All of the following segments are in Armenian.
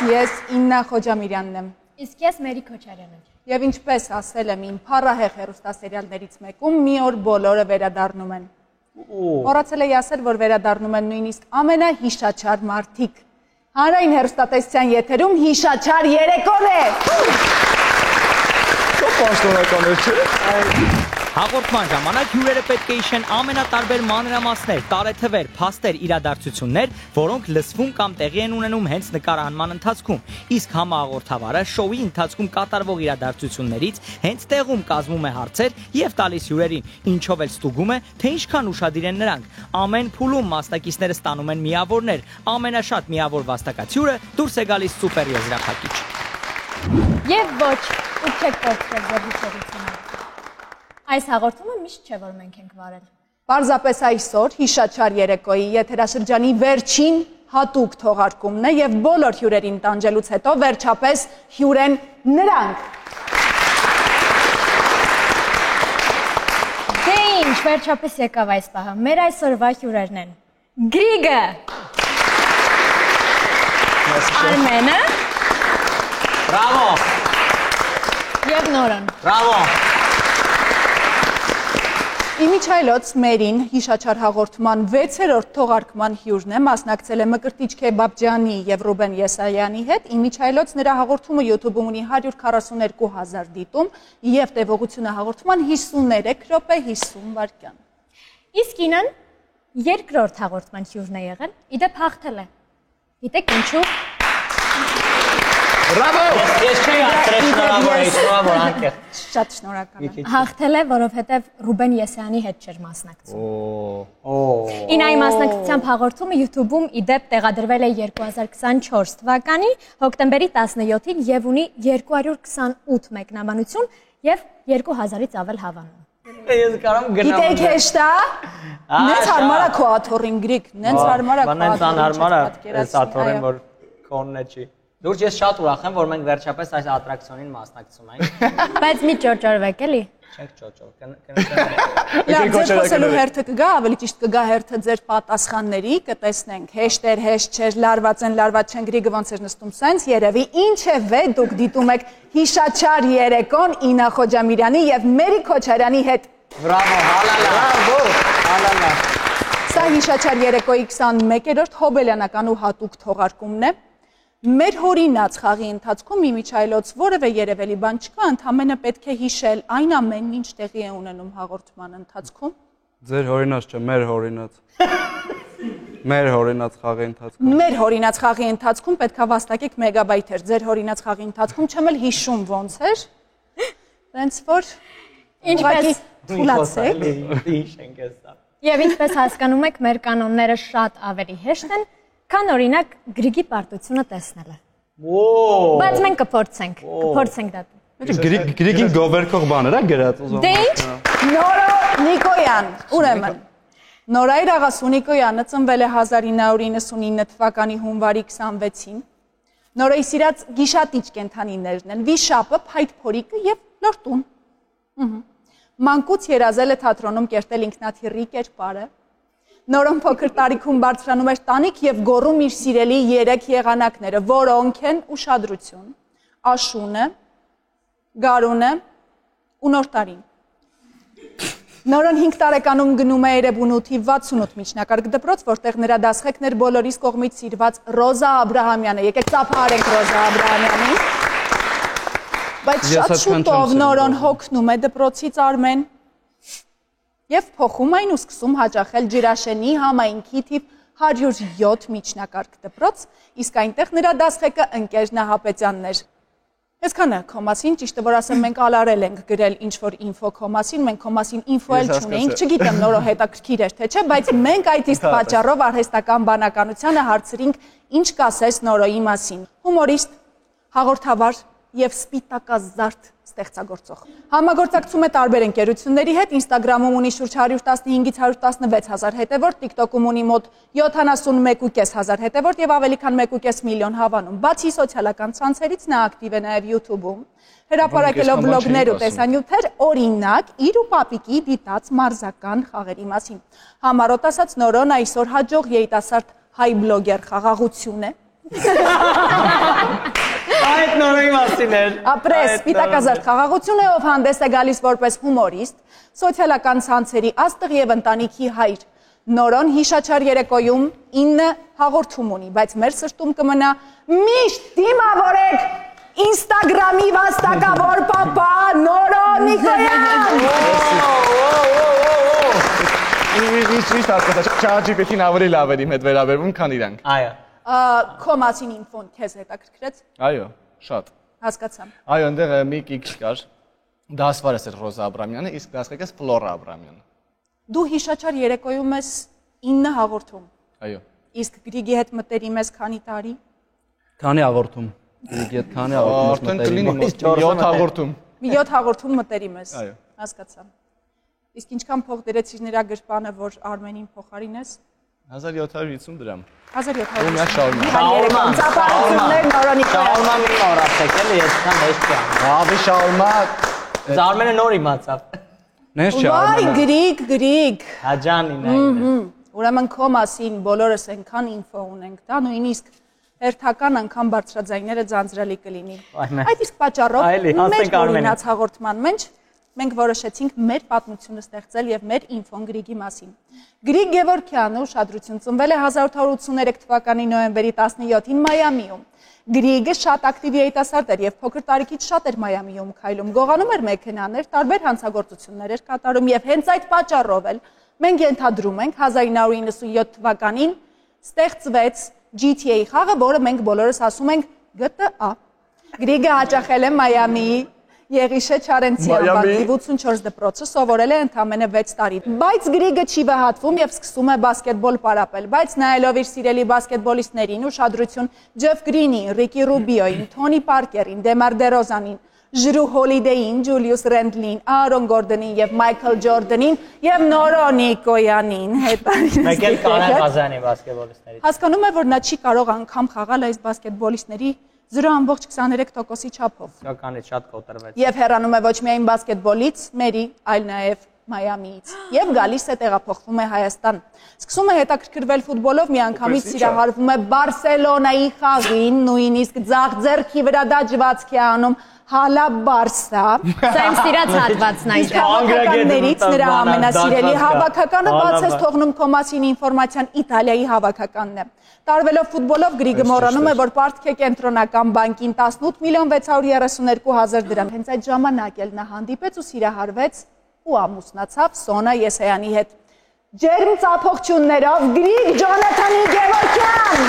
ես Իննա Խոջամիրյանն եմ։ Իսկ ես Մերի Քոչարյանն եմ։ Եվ ինչպես ասել եմ իմ փառահեղ հեռուստասերիալներից մեկում, մի օր բոլորը վերադառնում են։ Մոռացել էի ասել, որ վերադառնում են նույնիսկ ամենահիշաչար մարդիկ։ Հանրային հեռուստատեսության եթերում հիշաչար երեկոն է։ Պաշտոնական է, չէ՞։ Հաղորդման ժամանակ հյուրերը պետք է հիշեն ամենատարբեր մանրամասներ, տարեթվեր, փաստեր, իրադարձություններ, որոնք լսվում կամ տեղի են ունենում հենց նկարահանման ընթացքում։ Իսկ համահաղորդավարը շոուի ընթացքում կատարվող իրադարձություններից հենց տեղում կազմում է հարցեր եւ տալիս հյուրերին, ինչով էլ ստուգում է, թե ինչքան ուշադիր են նրանք։ Ամեն փուլում մասնակիցները ստանում են միավորներ, ամենաշատ միավոր վաստակացյուրը դուրս է գալիս սուպեր եզրափակիչ։ Եվ ոչ, ու չեք կորցրել ձեր հիշողությունը։ Այս հաղորդումը միշտ չէ, որ մենք ենք վարել։ Պարզապես այսօր հիշաչար երեկոյի եթերաշրջանի վերջին հատուկ թողարկումն է եւ բոլոր հյուրերին տանջելուց հետո վերջապես հյուր են նրանք։ Դե ինչ, վերջապես եկավ այս պահը։ Մեր այսօրվա հյուրերն են Գրիգը, Արմենը, Բրավո։ Եվ Նորան։ Բրավո։ Իմիջայլոց Մերին հիշաչար հաղորդման 6-րդ թողարկման հյուրն է, մասնակցել է Մկրտիչ Քեբաբջյանի եւ Ռուբեն Եսայանի հետ։ Իմիջայլոց նրա հաղորդումը YouTube-ում ունի 142,000 դիտում եւ տևողությունը հաղորդման 53 րոպե 50 վայրկյան։ Իսկ Ինան երկրորդ հաղորդման հյուրն է եղել, իդեպ հաղթել է։ Գիտեք ինչու։ Բրավո։ Ես չէի ասել շնորհավոր անկեղծ։ Շատ շնորհակալ եմ։ Հաղթել է, որովհետև Ռուբեն Եսայանի հետ չէր մասնակցում։ Ինայի մասնակցությամբ հաղորդումը YouTube-ում իդեպ տեղադրվել է 2024 թվականի հոկտեմբերի 17-ին եւ ունի 228 մեկնաբանություն եւ 2000-ից ավել հավանում։ Ես կարամ գնամ։ Գիտեք հեշտ է։ Նենց հարմար է քո աթոռին Գրիգ, նենց հարմար է քո աթոռին։ Բանենց անհարմար է, այս աթոռին որ քոնն է չի։ Դուրս ես շատ ուրախ եմ, որ մենք վերջապես այս ատրակցիոնին մասնակցում ենք։ Բայց մի ճոճորվեք էլի։ Չենք ճոճոր։ Լավ, ձեր խոսելու հերթը կգա, ավելի ճիշտ կգա հերթը ձեր պատասխանների, կտեսնենք հեշտ էր, հեշտ չէր, լարված են, լարված չեն, Գրիգը ոնց էր նստում սենց, երևի ինչևէ դուք դիտում եք հիշաչար երեկոն Իննա Խոջամիրյանի եւ Մերի Քոչարյանի հետ։ Բրավո, հալալա։ Բրավո, հալալա։ Սա հիշաչար երեկոյի 21-րդ հոբելյանական ու հատուկ թողարկումն է։ Մեր հորինած խաղի ընթացքում իմիջայլոց որևէ երևելի բան չկա, ընդամենը պետք է հիշել այն ամենն, ինչ տեղի է ունենում հաղորդման ընթացքում։ Ձեր հորինած չէ, մեր հորինած։ Մեր հորինած խաղի ընթացքում։ Մեր հորինած խաղի ընթացքում պետք է վաստակեք մեգաբայթեր։ Ձեր հորինած խաղի ընթացքում չեմ էլ հիշում ոնց էր։ Դենց որ Ինչպես թուլացեք։ Ինչ ենք էսա։ Եւ ինչպես հասկանում եք, մեր կանոնները շատ ավելի հեշտ են, քան օրինակ Գրիգի պարտությունը տեսնելը։ Բայց մենք կփորձենք դա։ Գրիգին գովերքող բաներ է գրած ուզում։ Դե ինչ։ Նորա Նիկոյան, ուրեմն Նորայր Աղասունիկոյանը ծնվել է 1999 թվականի հունվարի 26-ին։ Նորայի սիրած գիշատիչ կենդանիներն են՝ վիշապը, փայտփորիկը եւ լորտուն։ Մանկուց երազել է թատրոնում կերտել ինքնաթիռի կերպարը։ Նորոն փոքր տարիքում բարձրանում էր տանիք եւ գոռում իր սիրելի 3 եղանակները, որոնք են ուշադրություն, աշունը, գարունը ու նոր տարին։ Նորոն 5 տարեկանում գնում է Էրեբունութի 68 միջնակարգ դպրոց, որտեղ նրա դասղեկն էր բոլորիս կողմից սիրված Ռոզա Աբրահամյանը։ Եկեք ծափահարենք Ռոզա Աբրահամյանին։ Բայց շատ շուտով Նորոն հոգնում է դպրոցից Արմեն եւ փոխում այն ու սկսում հաճախել Ջրաշենի համայնքի թիվ 107 միջնակարգ դպրոց, իսկ այնտեղ նրա դասղեկը ընկեր Նահապետյանն էր։ Այսքանը քո մասին, ճիշտ է որ ասեմ, մենք ալարել ենք գրել ինչ-որ ինֆո քո մասին, մենք քո մասին ինֆո էլ չունեինք, չգիտեմ նորո հետաքրքիր էր թե չէ, բայց մենք այդ իսկ պատճառով արհեստական բանականությանը հարցրինք, ինչ կասես Նորոյի մասին։ Հումորիստ, հաղորդավար եւ սպիտակազարդ ստեղծագործող։ Համագործակցում է տարբեր ընկերությունների հետ, Instagram-ում ունի շուրջ 115-ից 116,000 հետևորդ, TikTok-ում ունի մոտ 71,500 հետևորդ եւ ավելի քան 1,5 միլիոն հավանում։ Բացի սոցիալական ցանցերից նա ակտիվ է նաեւ YouTube-ում, հրապարակելով վլոգներ ու տեսանյութեր, օրինակ իր ու պապիկի դիտած մարզական խաղերի մասին։ Համառոտ ասած Նորոն այսօր հաջող երիտասարդ հայ բլոգեր խաղաղություն է։ Այդ նորի մասին էր։ Ապրես, Սպիտակազարդ խաղաղությունը, ով հանդես է գալիս որպես հումորիստ, սոցիալական ցանցերի աստղ եւ ընտանիքի հայր։ Նորոն հիշաչար երեկոյում 9 հաղորդում ունի, բայց մեր սրտում կմնա միշտ դիմավորեք Instagram-ի վաստակավոր պապա Նորոն Նիկոյան։ Ինչ հասկացա, ChatGPT-ն ավելի լավ էր իմ հետ վերաբերվում, քան իրանք։ Այո։ Քո մասին ինֆոն քեզ հետաքրքրեց։ Այո, շատ։ Հասկացա։ Այո, այնտեղ մի կիքս կար։ Դասվարս էր Ռոզա Աբրամյանը, իսկ դասղեկս Ֆլորա Աբրամյանը։ Դու հիշաչար երեկոյում ես 9 հաղորդում։ Այո։ Իսկ Գրիգի հետ մտերիմ ես քանի տարի։ Քանի հաղորդում։ Գրիգի հետ քանի հաղորդում Արդեն կլինի 7 հաղորդում։ Մի 7 հաղորդում մտերիմ ես։ Այո։ Հասկացա։ Իսկ ինչքան փող դրեցիր նրա գրպանը, որ Արմենին փոխարինես։ 1750 դրամ։ 1700։ Ու միակ շարունակ։ Երեկոյում ծափահարություններ Նորոն Նիկոյան։ Շարմա մի օր ապտեկել է, այսքան հեշտ է։ Հավի շարունակ։ Զարմենը նոր իմացավ։ Նես չի Վայ, Արմենը։ Գրիգ։ Հաջանին է։ Ուրեմն քո մասին բոլորս այնքան ինֆո ունենք, դա նույնիսկ հերթական անգամ բարձրաձայները ձանձրալի կլինի։ Այդ իսկ պատճառով մեր օրինաց հաղորդման մեջ մենք որոշեցինք մեր պատմությունը ստեղծել եւ մեր ինֆոն Գրիգի մասին։ Գրիգ Գևորգյանը ուշադրություն ծնվել է 1883 թվականի նոյեմբերի 17-ին Մայամիում։ Գրիգը շատ ակտիվ երիտասարդ էր եւ փոքր տարիքից շատ էր Մայամիում քայլում, գողանում էր մեքենաներ, տարբեր հանցագործություններ էր կատարում եւ հենց այդ պատճառով էլ մենք ենթադրում ենք 1997 թվականին ստեղծվեց GTA խաղը, որը մենք բոլորս ասում ենք GTA։ Գրիգը հաճախել է Մայամիի Եղիշե Չարենցի անվանի 84 դպրոցը, սովորել է ընդամենը 6 տարի։ Բայց Գրիգը չի վհատվում եւ սկսում է բասկետբոլ պարապել, բայց նայելով իր սիրելի բասկետբոլիստներին, ուշադրություն Ջեֆ Գրինին, Ռիկի Ռուբիոին, Թոնի Պարկերին, Դեմար Դերոզանին, Ժրու Հոլիդեյին, Ջուլիուս Ռենդլին, Արոն Գորդոնին եւ Մայքլ Ջորդանին եւ Նորոն Նիկոյանին հետարին։ Մեկ էլ Կանան Ղազարյանի բասկետբոլիստներից։ Հասկանում է, որ նա չի կարող անգամ խաղալ այս բասկետբոլիստների 0.23%-ի չափով։ Սակայն շատ կոտրվեց։ Եվ հեռանում է ոչ միայն բասկետբոլից, մերի, այլ նաև Մայամիից։ Եվ գալիս է տեղափոխվում է Հայաստան։ Սկսում է հետաքրքրվել ֆուտբոլով, միանգամից սիրահարվում է Բարսելոնայի խաղին, նույնիսկ ձախ ձեռքի վրա դաջվածք է անում Հալա Բարսա։ Սա իմ սիրած հատվածն է այդտեղ։ Հավաքականներից նրա ամենասիրելի հավաքականը բաց ես թողնում քո մասին ինֆորմացիան Իտալիայի հավաքականն է։ Տարվելով ֆուտբոլով Գրիգը մոռանում է, որ պարտք է կենտրոնական բանկին 18.632.000 դրամ։ Հենց այդ ժամանակ էլ նա հանդիպեց ու սիրահարվեց ու ամուսնացավ Սոնա Եսայանի հետ։ Ջերմ ծափողջուններով Գրիգ Ջոնաթանի Գևորգյան։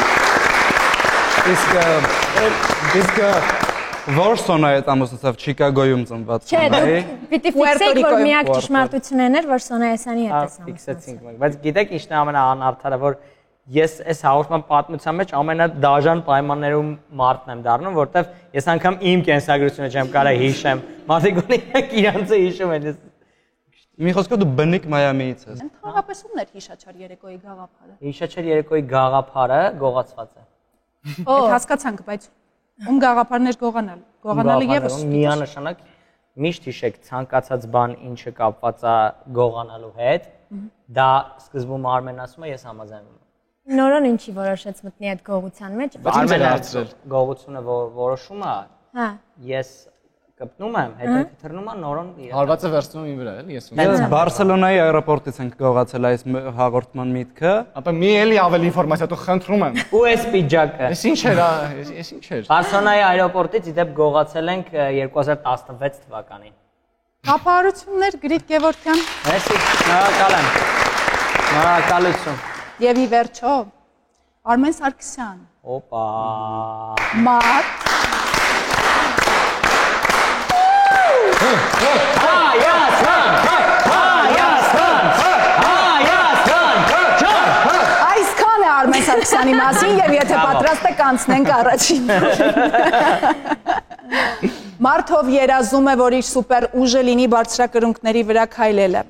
Իսկ որ Սոնայի հետ ամուսնացավ Չիկագոյում ծնված Չէ, Սոնայի։ դուք պիտի ֆիքսեիք, որ միակ ճշմարտությունն էր, որ Սոնա Եսյանի հետ է Ֆիքսեցինք մենք, բայց գիտեք ինչն է ամենաանարդարը, որ ես այս հաղորդման պատմության մեջ ամենադաժան պայմաններում մարդն եմ դառնում, որտեվ ես անգամ իմ կենսագրությունը չեմ կարող հիշեմ։ Մարդիկ ունենք իրանցը հիշում են։ Մի խոսքով դու բնիկ Մայամիից ես։ Ընդհանրապես ումն էր հիշաչար երեկոյի գաղափարը։ Հիշաչար երեկոյի գաղափարը գողացված է։ Այդ հասկացանք, բայց ում գաղափարներ գողանալ։ Գողանալը եւս միանշանակ միշտ հիշեք ցանկացած բան, ինչը կապված է գողանալու հետ, դա սկզբում Արմեն ասում է, ես համաձայնում եմ։ Նորոն ինչի որոշեց մտնի այդ գողության մեջ։ Արմենը գողությունը որոշում է։ Հա։ Ես կպնում եմ, հետո թռնում եմ Նորոն իր։ Հարվածը վերցնում եմ վրա, էլի ես։ Ես Բարսելոնայի аэроպորտից ենք գողացել այս հաղորդման միտքը։ Ապա մի էլի ավելի ինֆորմացիա դու խնդրում եմ։ Ու այս պիջակը։ Էս ինչ էր, էս ինչ էր։ Բարսելոնայի аэроպորտից իդեպ գողացել ենք 2016 թվականին։ Հապարություններ Գրիգ Գևորգյան։ Մերսի, շնորհակալ եմ։ Շնորհակալություն։ Եվ ի վերջո Արմեն Սարգսյան։ Օպա։ Մարտ Այսքան է Արմեն Սարգսյանի մասին եւ եթե պատրաստ եք անցնենք առաջին։ Մարդով երազում է, որ իր սուպեր ուժը լինի բարձրակրունկների վրա քայլելը։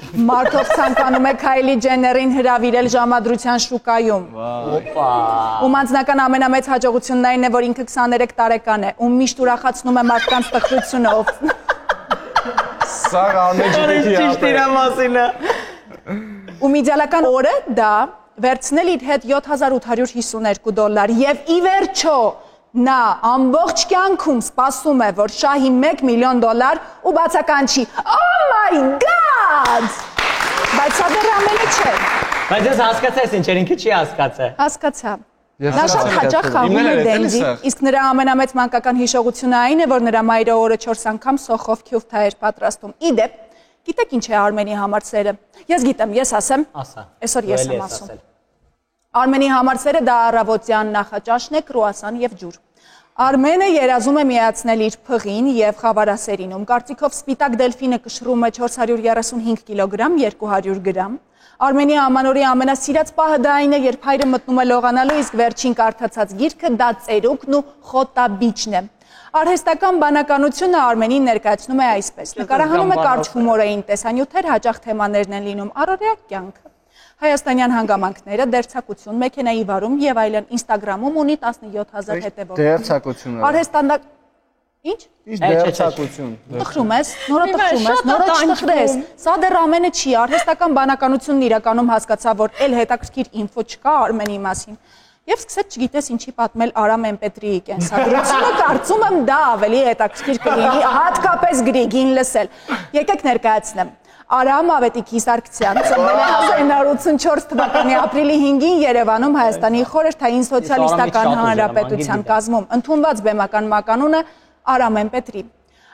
Մարդով ցանկանում է Քայլի Ջեներին հրավիրել ժամադրության շուկայում։ Օպա։ Ում անձնական ամենամեծ հաջողությունն այն է, որ ինքը 23 տարեկան է, ում միշտ ուրախացնում է մարդկանց տխրությունով։ Սա Արմեն Ճիշտ իր մասինը։ Ում իդեալական օրը դա վերցնել իր հետ $7,852 եւ ի վերջո նա ամբողջ կյանքում սպասում է, որ շահի $1 միլիոն ու բացականչի։ Oh my god! Բայց սա դեռ ամենը չէ։ Բայց ես հասկացա, ինչ էր, ինքը չի հասկացա։ Հասկացա։ Նա շատ հաճախ խաղում է դենդի, իսկ նրա ամենամեծ մանկական հիշողությունը այն է, որ նրա մայրը օրը 4 անգամ սոխով քյուֆթա էր պատրաստում։ Իդեպ, գիտեք ինչ է Արմենի համար սերը։ Ես գիտեմ, ես ասեմ։ Ասա։ Այսօր ես եմ ասում։ Արմենի համար սերը դա առավոտյան նախաճաշն է, կրուասան եւ ջուր։ Արմենը երազում է միացնել իր փղին եւ խավարասերինում։ Կարծիքով սպիտակ դելֆինը կշռում է 435 կիլոգրամ, 200 գրամ։ Արմենի ամանորի ամենասիրած պահը դա այն է, երբ հայրը մտնում է լողանալու, իսկ վերջին կարդացած գիրքը դա ծերուկն ու խոտաբիճն է։ Արհեստական բանականությունը Արմենին ներկայացնում է այսպես. նկարահանում է կարճ հումորային տեսանյութեր, հաճախ թեմաներն են լինում առօրյա կյանքը, հայաստանյան հանգամանքները, դերձակություն, մեքենայի վարում եւ այլն։ Ինստագրամում ունի 17,000 հետևորդ։ Դերձակությունը։ Արհեստանակ Ինչ? Ինչ դերձակություն։ Տխրում ես, նորը տխրում ես, նորը չտխրես։ Սա դեռ ամենը չի, արհեստական բանականությունն իրականում հասկացա, որ էլ հետաքրքիր ինֆո չկա Արմենի մասին։ Եվ սկսեց չգիտես ինչի պատմել Արամ Էմպետրիի կենսագրությունը, կարծում եմ դա ավելի հետաքրքիր կլինի, հատկապես Գրիգին լսել։ Եկեք ներկայացնեմ։ Արամ Ավետիքի Սարգսյան ծնվել է 1984 թվականի ապրիլի 5-ին Երևանում Հայաստանի Խորհրդային Սոցիալիստական Հանրապետության կազմում։ Ընդունված բեմական մականունը Արամ Էմպետրի։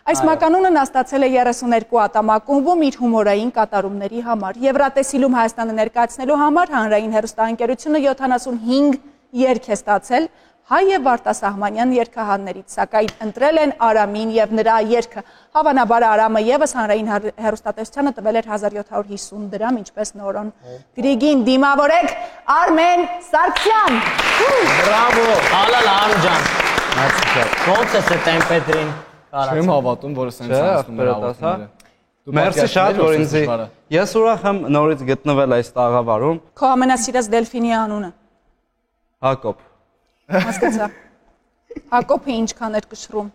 Այս մականունը նա ստացել է 32 ատամակումբում իր հումորային կատարումների համար։ Եվրատեսիլում Հայաստանը ներկայացնելու համար հանրային հեռուստաընկերությունը 75 երգ է ստացել հայ եւ արտասահմանյան երգահաններից, սակայն ընտրել են Արամին եւ նրա երգը։ Հավանաբար Արամը եւս հանրային հեռուստատեսությանը տվել էր 1750 դրամ, ինչպես նորոն։ Գրիգին դիմավորեք Արմեն Սարգսյան։ Բրավո, հալալ Արամ ջան։ Ոնց է Էմպետրին։ Չեմ հավատում, որ սենց ասում էր ավարտները։ Մերսի շատ, որ ինձ ես ուրախ եմ նորից գտնվել այս տաղավարում։ Քո ամենասիրած դելֆինի անունը։ Հակոբ։ Հասկացա։ Հակոբը ինչքան էր կշռում։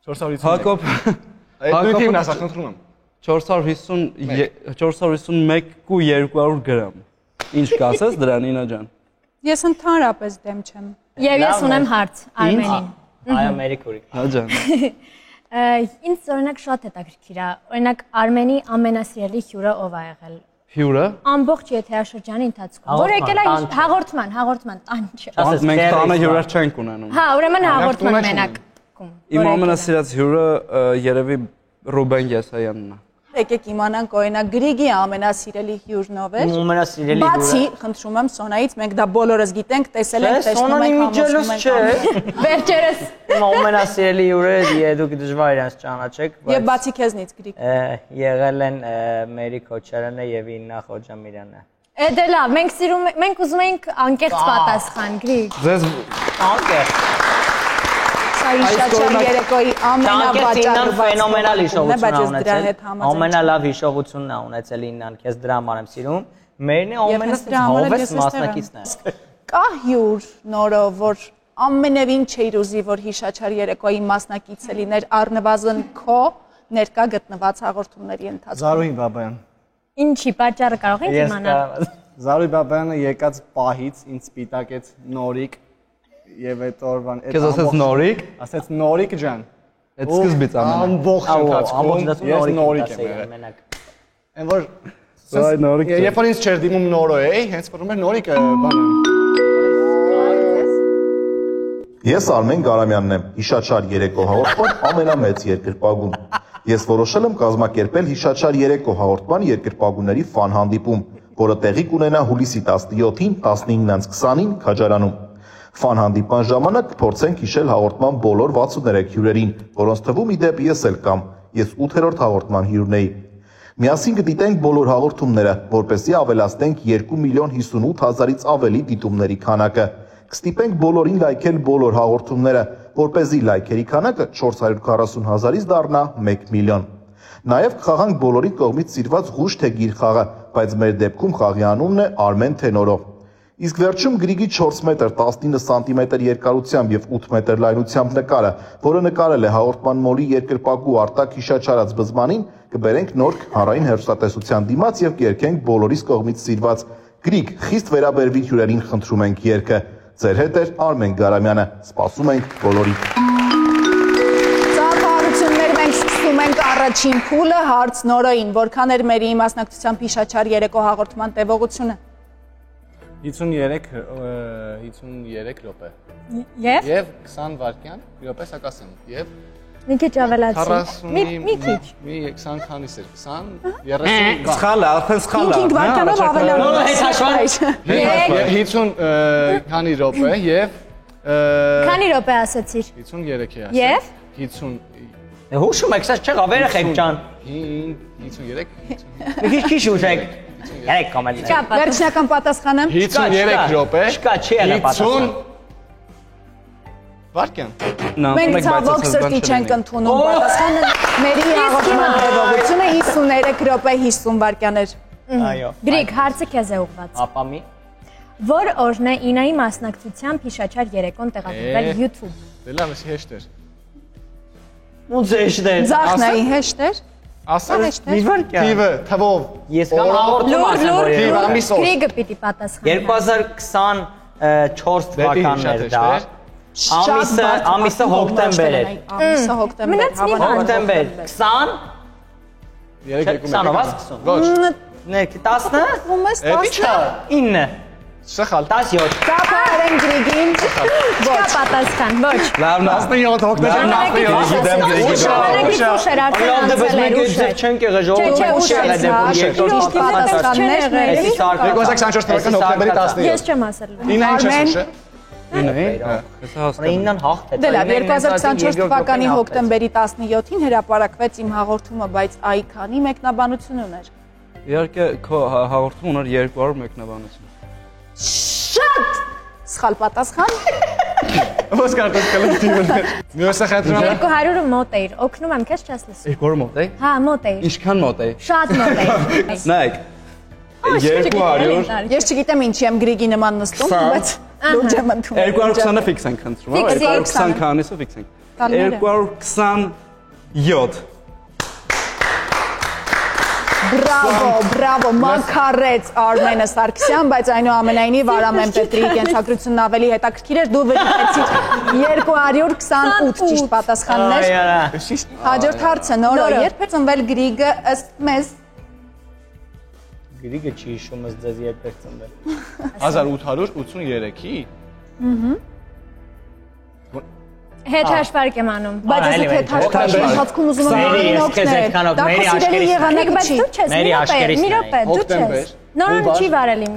450։ Հակոբ։ Հակոբը ասա, խնդրում եմ։ 451.200 գրամ։ Ինչ կասես դրան Ինա ջան։ Ես ընդհանրապես դեմ չեմ։ Եվ ես ունեմ հարց Արմենին։ Այ Ամերիկորիկ։ Հա ջան։ Ինձ օրինակ շատ հետաքրքիր է։ Օրինակ Արմենի ամենասիրելի հյուրը ով է եղել։ Հյուրը։ Ամբողջ եթերաշրջանի ընթացքում։ Որ եկել է հաղորդման, տան չէ։ Մենք տանը հյուրեր չենք ունենում։ Հա, ուրեմն հաղորդման մենակ։ Իմ ամենասիրած հյուրը երևի Ռուբեն Եսայանն է։ Եկեք իմանանք օրինակ Գրիգի ամենասիրելի հյուրն ով է։ Ամենասիրելի հյուրը։ Բացի, խնդրում եմ Սոնայից, մենք դա բոլորս գիտենք, տեսել ենք, տեսնում ենք, համոզում ենք։ Վերջերս Իմ ամենասիրելի հյուրը դուք դժվար իրենց ճանաչեք, Եվ բացի քեզնից Գրիգ։ եղել են Մերի Քոչարյանը եւ Իննա Խոջամիրյանը։ Դե լավ, մենք ուզում ենք անկեղծ պատասխան, Գրիգ։ Ձեզ Անկեղծ։ Հիշաչար երեկոյի ամենավաճառ ֆենոմենալ հիշողություն է ունեցել։ Ամենալավ հիշողությունն է ունեցել Իննան, քեզ դրա համար եմ սիրում։ Մերն է ամենահովես մասնակիցն է։ Կա հյուր նորով, որ ամենևին չէր ուզի, որ հիշաչար երեկոյի մասնակիցը լիներ առնվազն քո ներկա գտնված հաղորդումների ընթացքում։ Զարուհի Բաբայան։ Ինչի պատճառը կարող եք իմանալ։ Զարուհի Բաբայանը եկած պահից ինձ սպիտակեց նորիկ եւ այդ օրվան Քեզ ասեց նորիկ։ Ասեց նորիկ ջան։ Այդ սկզբից ամենը։ Ամբողջ ընթացքում ես նորիկ եմ եղել։ Այն որ Այ նորիկ։ երբ որ ինձ չեր դիմում նորո էի, հենց որում էր նորիկը բանը։ Ես Արմեն Գարամյանն եմ, հիշաչար երեկո հաղորդման ամենամեծ երկրպագուն։ Ես որոշել եմ կազմակերպել հիշաչար երեկո հաղորդման երկրպագուների ֆան հանդիպում, որը տեղի կունենա հուլիսի 17-ին 19:20-ին Քաջարանում։ Ֆան հանդիպման ժամանակ կփորձենք հիշել հաղորդման բոլոր 63 հյուրերին, որոնց թվում ի դեպ ես էլ կամ, ես 8-րդ հաղորդման հյուրն էի։ Միասին կդիտենք բոլոր հաղորդումները, որպեսզի ավելացնենք 2,58,000-ից ավելի դիտումների քանակը։ Կստիպենք բոլորին լայքել բոլոր հաղորդումները, որպեսզի լայքերի քանակը 440,000-ից դառնա 1 միլիոն։ Նաև կխաղանք բոլորի կողմից սիրված ղուշ թե գիր խաղը, բայց մեր դեպքում խաղի անունն է Արմեն Թենորով։ Իսկ վերջում Գրիգի 4 մետր 19 սանտիմետր երկարությամբ եւ 8 մետր լայնությամբ նկարը, որը նկարել է հաղորդման մոլի երկրպագու Արտակ հիշաչարած բզմանին, կբերենք նոր հանրային հեռուստատեսության դիմաց եւ կերքենք բոլորիս կողմից սիրված Գրիգ, խիստ վերաբերվիր հյուրերին, խնդրում ենք երգը։ Ձեր հետ է Արմեն Գարամյանը, սպասում ենք բոլորիդ։ Ծափահարություններ մենք սկսում ենք առաջին փուլը, հարց Նորոյին, որքան էր մերի մասնակցությամբ հիշաչար երեկո հաղորդման տևողությունը։ 53 րոպե։ Եվ 20 վայրկյան, րոպե սակասեմ։ Եվ մի քիչ ավելացրի։ Մի քիչ։ Մի 20 քանիս էր, 20, 30 Սխալ է, արդեն սխալ է։ 5 վայրկյանով ավելանում։ Հետ հաշվար։ 50 քանի րոպե եւ Քանի րոպե ասացիր։ 53 է ասել։ Եվ 50 Հուշում եք, սա չեղավ, երեխեք ջան։ 53 Մի քիչ ուշեք։ Երեք կամել։ Վերջնական պատասխանը։ 53 րոպե։ Չկա, չի ելա պատասխան։ 50 վայրկյան։ Մենք ցավոք սրտի չենք ընդունում պատասխանը։ Մերի հաղորդման տևողությունը 53 րոպե 50 վայրկյան էր։ Այո։ Գրիգ, հարցը քեզ է ուղղված։ Ապա մի։ Որ օրն է Ինայի մասնակցությամբ հիշաչար երեկոն տեղադրվել YouTube։ Դե լավ, էս հեշտ էր։ Ոնց է շտեր։ Ձախնայի հեշտ էր։ Ասա Մի վարքյան։ թիվը, թվով։ Ես կամ հաղորդում ասեմ, որ Թիվ ամիս օր։ Գրիգը պիտի պատասխանի։ 2024 թվականներ դա։ Ամիսը հոկտեմբեր էր։ Ամիսը հոկտեմբեր։ Մնաց մի բան։ Հոկտեմբեր 20 20-ով ասում։ Ոչ։ Ներքի 10-ը։ Ում ես Էդի չա։ 9 Սխալ։ 17 Ծափահարեն Գրիգին։ Չկա պատասխան, ոչ։ Լավն է։ 17 հոկտեմբեր։ Ժամանակից ուշ էր արդեն Լավ, դե անցել էր մենք ուշ էր։ ձեր չենք եղել ժողովուրդը Չէ, ուշ եղել դե ճիշտ պատասխաններ ների։ 2024 թվականի հոկտեմբերի 17։ Ես չեմ ասել։ 9-ին չես ուշը։ 9-ը։ Հեսա 9-ն հաղթ է։ Դե լավ, 2024 թվականի հոկտեմբերի 17-ին հրապարակվեց իմ հաղորդումը, բայց այ քանի մեկնաբանություն ուներ։ Իհարկե քո հաղորդում ուներ 200 մեկնաբանություն։ Շատ սխալ պատասխան։ Ո՞ս կարտոց կոլեկտիվը։ Մյուսը խնդրում եմ։ 200-ը մոտ էիր, օգնում եմ, քեզ չես լսում։ 200 մոտ է։ Հա, մոտ էիր։ Ինչքան մոտ է։ Շատ մոտ էիր։ Նայեք։ 200 Ես չգիտեմ ինչի եմ Գրիգի նման նստում, բայց լուրջ եմ ընդունում։ 220-ը ֆիքս ենք խնդրում, հա, 220 քանիսը ֆիքս ենք։ 227 Բրավո, մաքարեց Արմենը Սարգսյան, բայց այնուամենայնիվ Արամեն Պետրի կենսագրությունն ավելի հետաքրքիր էր, դու վճռեցիր 228 ճիշտ պատասխաններ։ Հաջորդ հարցը Նորո, երբ է ծնվել Գրիգը ըստ մեզ։ Գրիգը չի հիշում ըստ ձեզ երբ եք ծնվել։ 1883-ի։ Հետ հաշվարկ եմ անում։ Բայց ես հետ հաշվարկի ընթացքում ուզում եմ Մերի, ես քեզ այդքանով Մերի աշկերից եղանակը Բայց չի։ դու չես, Մերի աշկերից մի րոպե, դու հոկտեմբեր, չես։ Նորոն չի վարել իմ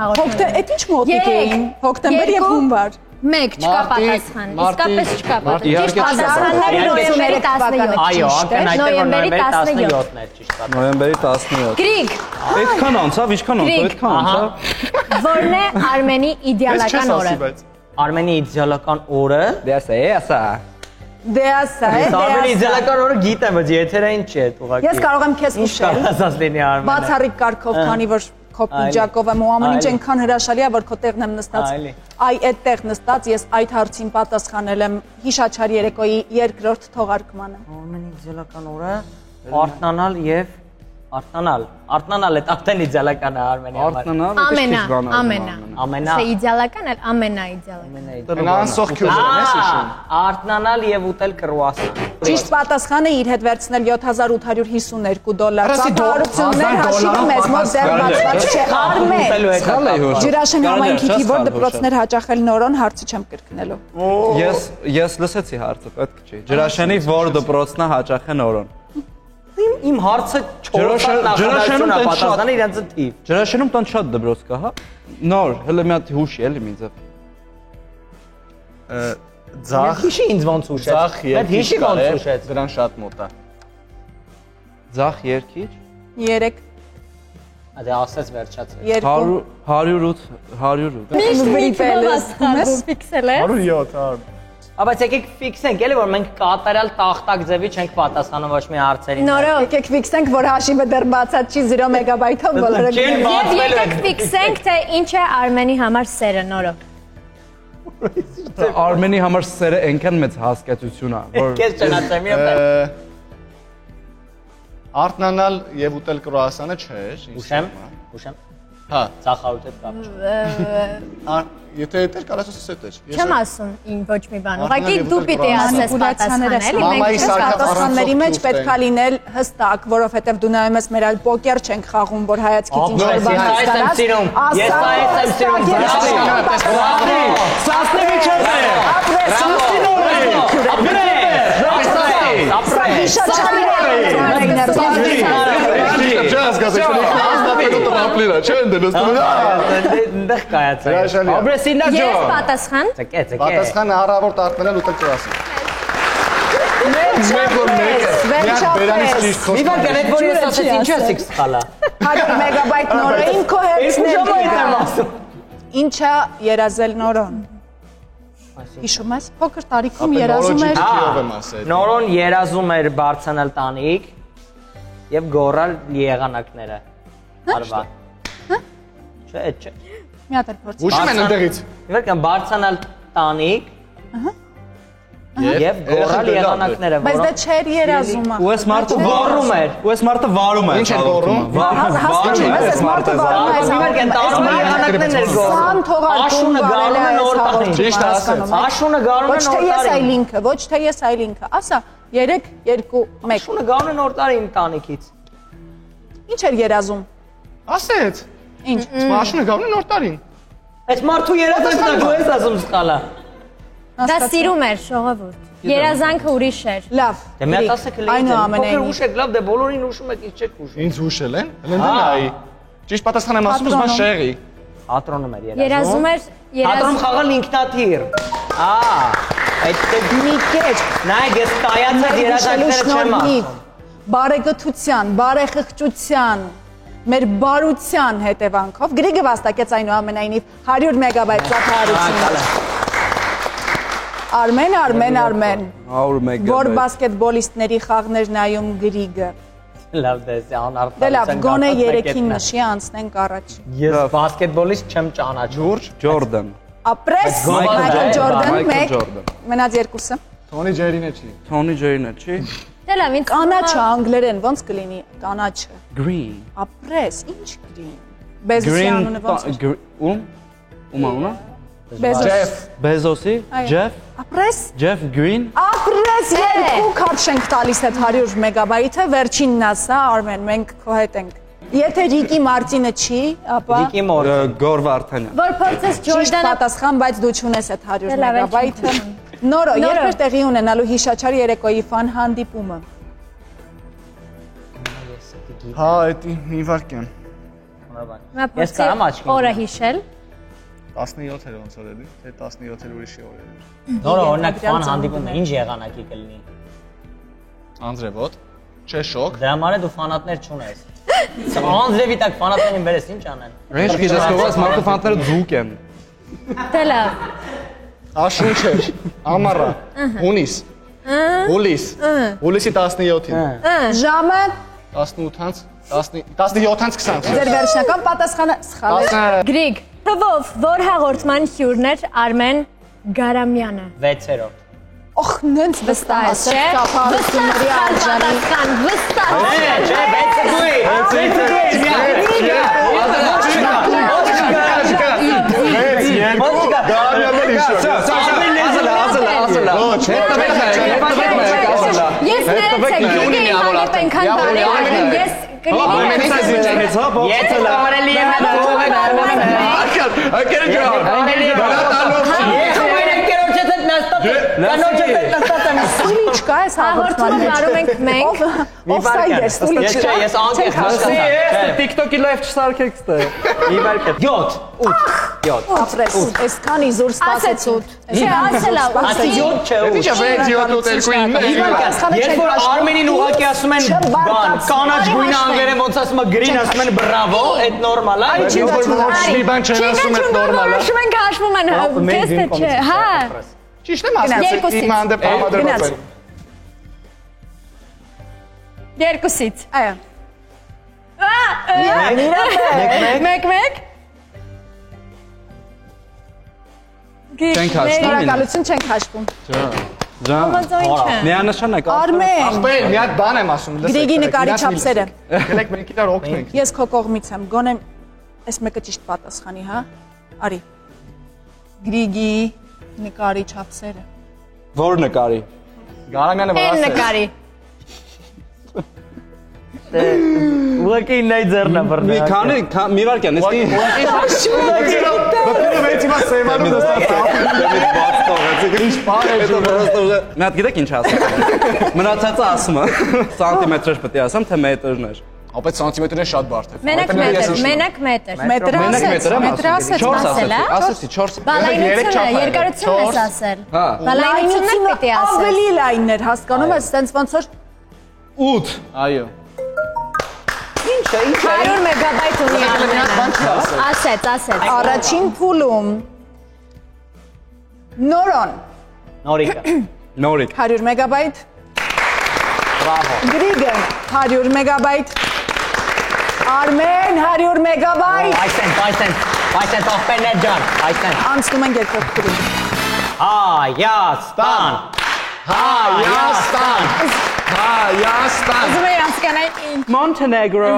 հաղորդումը։ Այդ ինչ մոտիկ էին։ Հոկտեմբեր եւ հունվար։ 1 չկա պատասխան։ Իսկապես չկա պատասխան։ Ճիշտ պատասխանները նոյեմբերի 17։ Այո, արդեն այդտեղ որ նոյեմբերի 17-ն էր ճիշտ պատասխանը։ նոյեմբերի 17։ Գրիգ, Այդքան անցավ, ինչքան անցավ, այդքան անցավ։ որն է Արմենի իդեալական օրը։ Արմենի իդեալական օրը։ Դե ասա, Արմենի իդեալական օրը գիտեմ, բայց եթերային չէ, ուղղակի։ Ես կարող եմ քեզ Ինչ հիշել։ կարծես լինի Արմենը։ Բացառիկ կարգով, քանի որ քո պիջակով եմ ու ամեն ինչ Այլի։ այնքան հրաշալի է, որ քո տեղն եմ նստած։ Այլի։ Այ այդտեղ նստած ես այդ հարցին պատասխանել եմ հիշաչար երեկոյի երկրորդ թողարկմանը։ Արմենի իդեալական օրը արթնանալ եւ արթնանալ է արդեն իդեալական է Արմենի համար։ Ամենա։ Չէ, իդեալական է, ամենաիդեալական։ Անսող քյուզեն ես հիշում։ Արթնանալ եւ ուտել կրուասան։ Ճիշտ պատասխանը իր հետ վերցնել $7,852։ Արասի Ծափահարություններ հաշիվը մեզ մոտ դեռ բացված չէ։ Արմեն։ Ջրաշեն համայնքի թիվոր դպրոցներ հաճախել Նորոն, հարցը չեմ կրկնելու։ Ես լսեցի հարցը, պետք չի։ Ջրաշենի որ դպրոցնա հաճախ է Նորոն։ Իմ հարցը 4 նախադասություն է պատասխանը իրենց թիվ։ Ջրաշենում տան շատ դպրոց կա, հա։ Նոր, հələ մի հատ հուշի էլի մի ձև։ Ձախ Հիշի ինձ ոնց ուշեց։ Ձախ Այդ հիշի ոնց ուշեց։ դրան շատ մոտ է։ Ձախ երկիչ 3 Դե ասես վերջացրեց։ 2 108 Ֆիքսել է։ 107 Բայց եկեք ֆիքսենք էլի որ մենք կատարյալ տախտակ ձևի չենք պատասխանում ոչ մի հարցերին։ Նորո, եկեք ֆիքսենք, որ հաշիվը դեռ բացած չի 0 մեգաբայթով բոլորը։ Չեն եւ բացվել եկեք ֆիքսենք, թե ինչ է Արմենի համար սերը, Նորո։ Արմենի համար սերը այնքան մեծ հասկացություն է, որ Քեզ ճանաչեմ եւ Արթնանալ եւ ուտել կրուասանը չէ։ Ուշեմ։ Հա։ Ծախարուտ հետ կապ չունի։ Եթե դեր կարաս ասես դեր։ Չեմ ասում ին ոչ մի բան։ Ուղղակի դու պիտի ասես պատասխանել, էլի Մամայի մենք Պատասխանների մեջ պետք է լինել հստակ, որովհետև դու նայում ես մեր այլ պոկեր չենք խաղում, որ հայացքից ինչ որ բան Ես եմ սիրում։ Ես եմ սիրում։ Սասնեվի Ես պատասխան։ Պատասխանը առավոտ արտնել ու տեղ ասի։ Մի բան գնետ որ ես ասեց ինչ ես իքս խալա։ 100 մեգաբայթ նորային քո հերցնել։ Ինչա երազել նորոն։ Հիշում ես, փոքր տարիքում երազում էր։ Նորոն երազում էր բարձրանալ տանիք եւ գոռալ եղանակները։ Արվա։ Չէ, չէ։ Մի հատ էլ փորձ։ Ուշում են ընդեղից։ Իվերքան բարձրանալ տանիք եւ գոռալ եղանակները, Բայց դա չէր երազումը։ Ու այս մարդը վառում էր։ Ու այս մարդը վարում էր։ Ինչ էր գոռում։ Հասկանում ես, այս մարդը վարում է, Իվերքան տանում եղանակներն էր գոռում։ Սան թողարկում գարում է նոր տանիք։ Ճիշտ ասած։ Աշունը գարում է Ոչ թե նոր ես այ տարին։ լինքը, ոչ թե ես այ լինքը։ Ասա 3 2 1։ Աշունը գարում է նոր տարի իմ տանիքից։ Ինչ էր երազում։ Ասեց։ Ինչ։ Մաշինը գավնի նոր տարին։ Այս մարդու երազանքն դու ես ասում սխալա։ Դա սիրում էր ժողովուրդ։ Երազանքը ուրիշ էր։ Լավ։ Դե մի հատ ասեք լեյ։ Այնուամենայնիվ։ Ուշ եք լավ, դե բոլորին ուշում եք, ինչ չեք ուշում։ Ինձ հուշել են։ Լնդնայի։ Ճիշտ պատասխան եմ ասում, ուզում եմ շեղի։ Հատրոնում էր Երազում էր, Հատրոնում խաղալ ինքնաթիռ։ Այդ Մի կեչ։ նայեք, ես կայացած երազանքները չեմ ասում։ Բարեգթության, բարեխղճության, մեր բարության հետևանքով Գրիգը վաստակեց այնուամենայնիվ 100 մեգաբայթ ծափահարություն։ Արմեն 100 մեգաբայթ։ Որ բասկետբոլիստների խաղներ նայում Գրիգը։ Լավ, դե անարդարության։ Դե լավ, գոնե 3-ին նշի անցնենք առաջ։ Ես բասկետբոլիստ չեմ ճանաչում։ Ջորդան։ Ապրես Մայքլ Ջորդան 1, Ջորդան։ մնաց 2-ը։ Թոնի Ջերինը չի։ Թոնի Ջերինը չի։ Դե լավ, ինձ Կանաչը անգլերեն ոնց կլինի կանաչը։ Green։ Ապրես, ինչ գրին։ Բեզոսյանունը ոնց է։ Ում անունը։ Բեզոս։ Բեզոսի, Jeff, Ապրես։ Jeff Green։ Ապրես 2 քարտ շենք տալիս այդ 100 մեգաբայթը, վերջինն ասա, Արմեն, մենք քո հետ ենք։ Եթե Ռիկի Մարտինը չի, ապա Ռիկի մոր։ Գոր Վարդանյան։ որ փորձես ճիշտ Ջորդանը պատասխան, բայց դու չունես այդ 100 Դե լավ, մեգաբայթը։ Նորո, երբ էր տեղի ունենալու հիշաչար երեկոյի ֆան հանդիպումը։ Հա, էդի մի վարքյան։ Ես կարամ աչքի։ օրը հիշել։ 17 էր ոնց որ էլի, թե 17 էր ուրիշի օր էր։ Նորը օրինակ ֆան հանդիպումը ինչ եղանակի կլինի։ Անձրևոտ, չէ շոկ։ Դրա համար է դու ֆանատներ չունես։ Անձրևի տակ ֆանատներին բերես ինչ անեն։ Ինչ գիտես կողած մարդու ֆանատները ձուկ են։ Դե լավ։ Աշուն չէր, ամառա, հունիս, հուլիս, հուլիսի 17-ին, Ժամը 18-ից 17-ից 20։ ձեր վերջնական պատասխանը սխալ է։ Գրիգ, թվով որ հաղորդման հյուրն էր Արմեն Գարամյանը։ 6-րդ։ Օխ, նենց վստահ է, Չէ, ծափահարությունների արժանի։ վստահ։ Չէ, 6-րդ։ Ես ներեցեք, գիտի հանդիպ ենքան բարի արմեն, ես Եթե կարելի է մենակ Սուլիչ կա այս հաղորդումը վարում ենք մենք։ Օֆսայդ է, սուլիչ։ Ես անգեղ հասկացա։ TikTok-ի live չսարքեք ստե։ Իվարկե 7, 8, 7։ Ապրես, այսքան իզուր սպասեցուտ։ Չէ, ասելա, Ասի 7 չէ 8։ Ինչա 6-7-2-ին։ Երբ որ Արմենին ուղակի ասում են բան, կանաչ գույնը անգլերեն ոնց ասում է green, ասում են bravo, այդ նորմալ է։ Երբ որ ոչ մի բան չեն ասում, այդ նորմալ է։ Հաշվում ենք հաշվում են, քեստը չէ, հա։ Ճիշտ եմ ասում, իմ հանդեպ համադրված են։ Երկուսից։ Այո։ Մեկ։ Չենք հաշվում։ Շնորհակալություն չենք հաշվում։ Ջան։ Ոմնձոյն չէ։ Միանշանակ։ Արմեն, Ախպեր, մի հատ բան եմ ասում, լսեք։ Գրիգի նկարի չափսերը։ Գելեք մենք իրար օգնենք։ Ես քո կողմից եմ, գոնե Այս մեկը ճիշտ պատասխանի, հա։ Արի։ Գրիգի նկարի չափսերը։ Որ նկարի։ Գարամյանը վրաս է։ նկարի։ Ուղղակի իննայ ձեռնա բռնի։ Մի քանի մի վարքյան, իսկ Մի հատ գիտեք ինչ ասեմ։ Մնացածը ասում եմ, սանտիմետրեր պետք է ասեմ, թե մետրներ։ Ապա սանտիմետրն է շատ բարդ է։ Մենակ մետր։ Մետր ասեց, Ասեցի 4։ Բալայնությունը, երկարությունն ես ասել։ Հա։ Բալայնությունն պետք է ասել։ ավելի լայններ, հասկանում ես, սենց ոնց որ 8։ Այո։ 100 մեգաբայթ ունի Արմենը։ Ասեց։ առաջին փուլում Նորոն Նորիկ 100 մեգաբայթ, Բրավո Գրիգը 100 մեգաբայթ, Արմեն 100 մեգաբայթ, Բայսեն ողբերներ ջան, այսեն անցնում են երկրորդ փուլին։ Հայաստան։ Ուզում եի անցկանալ ինչ։ Montenegro։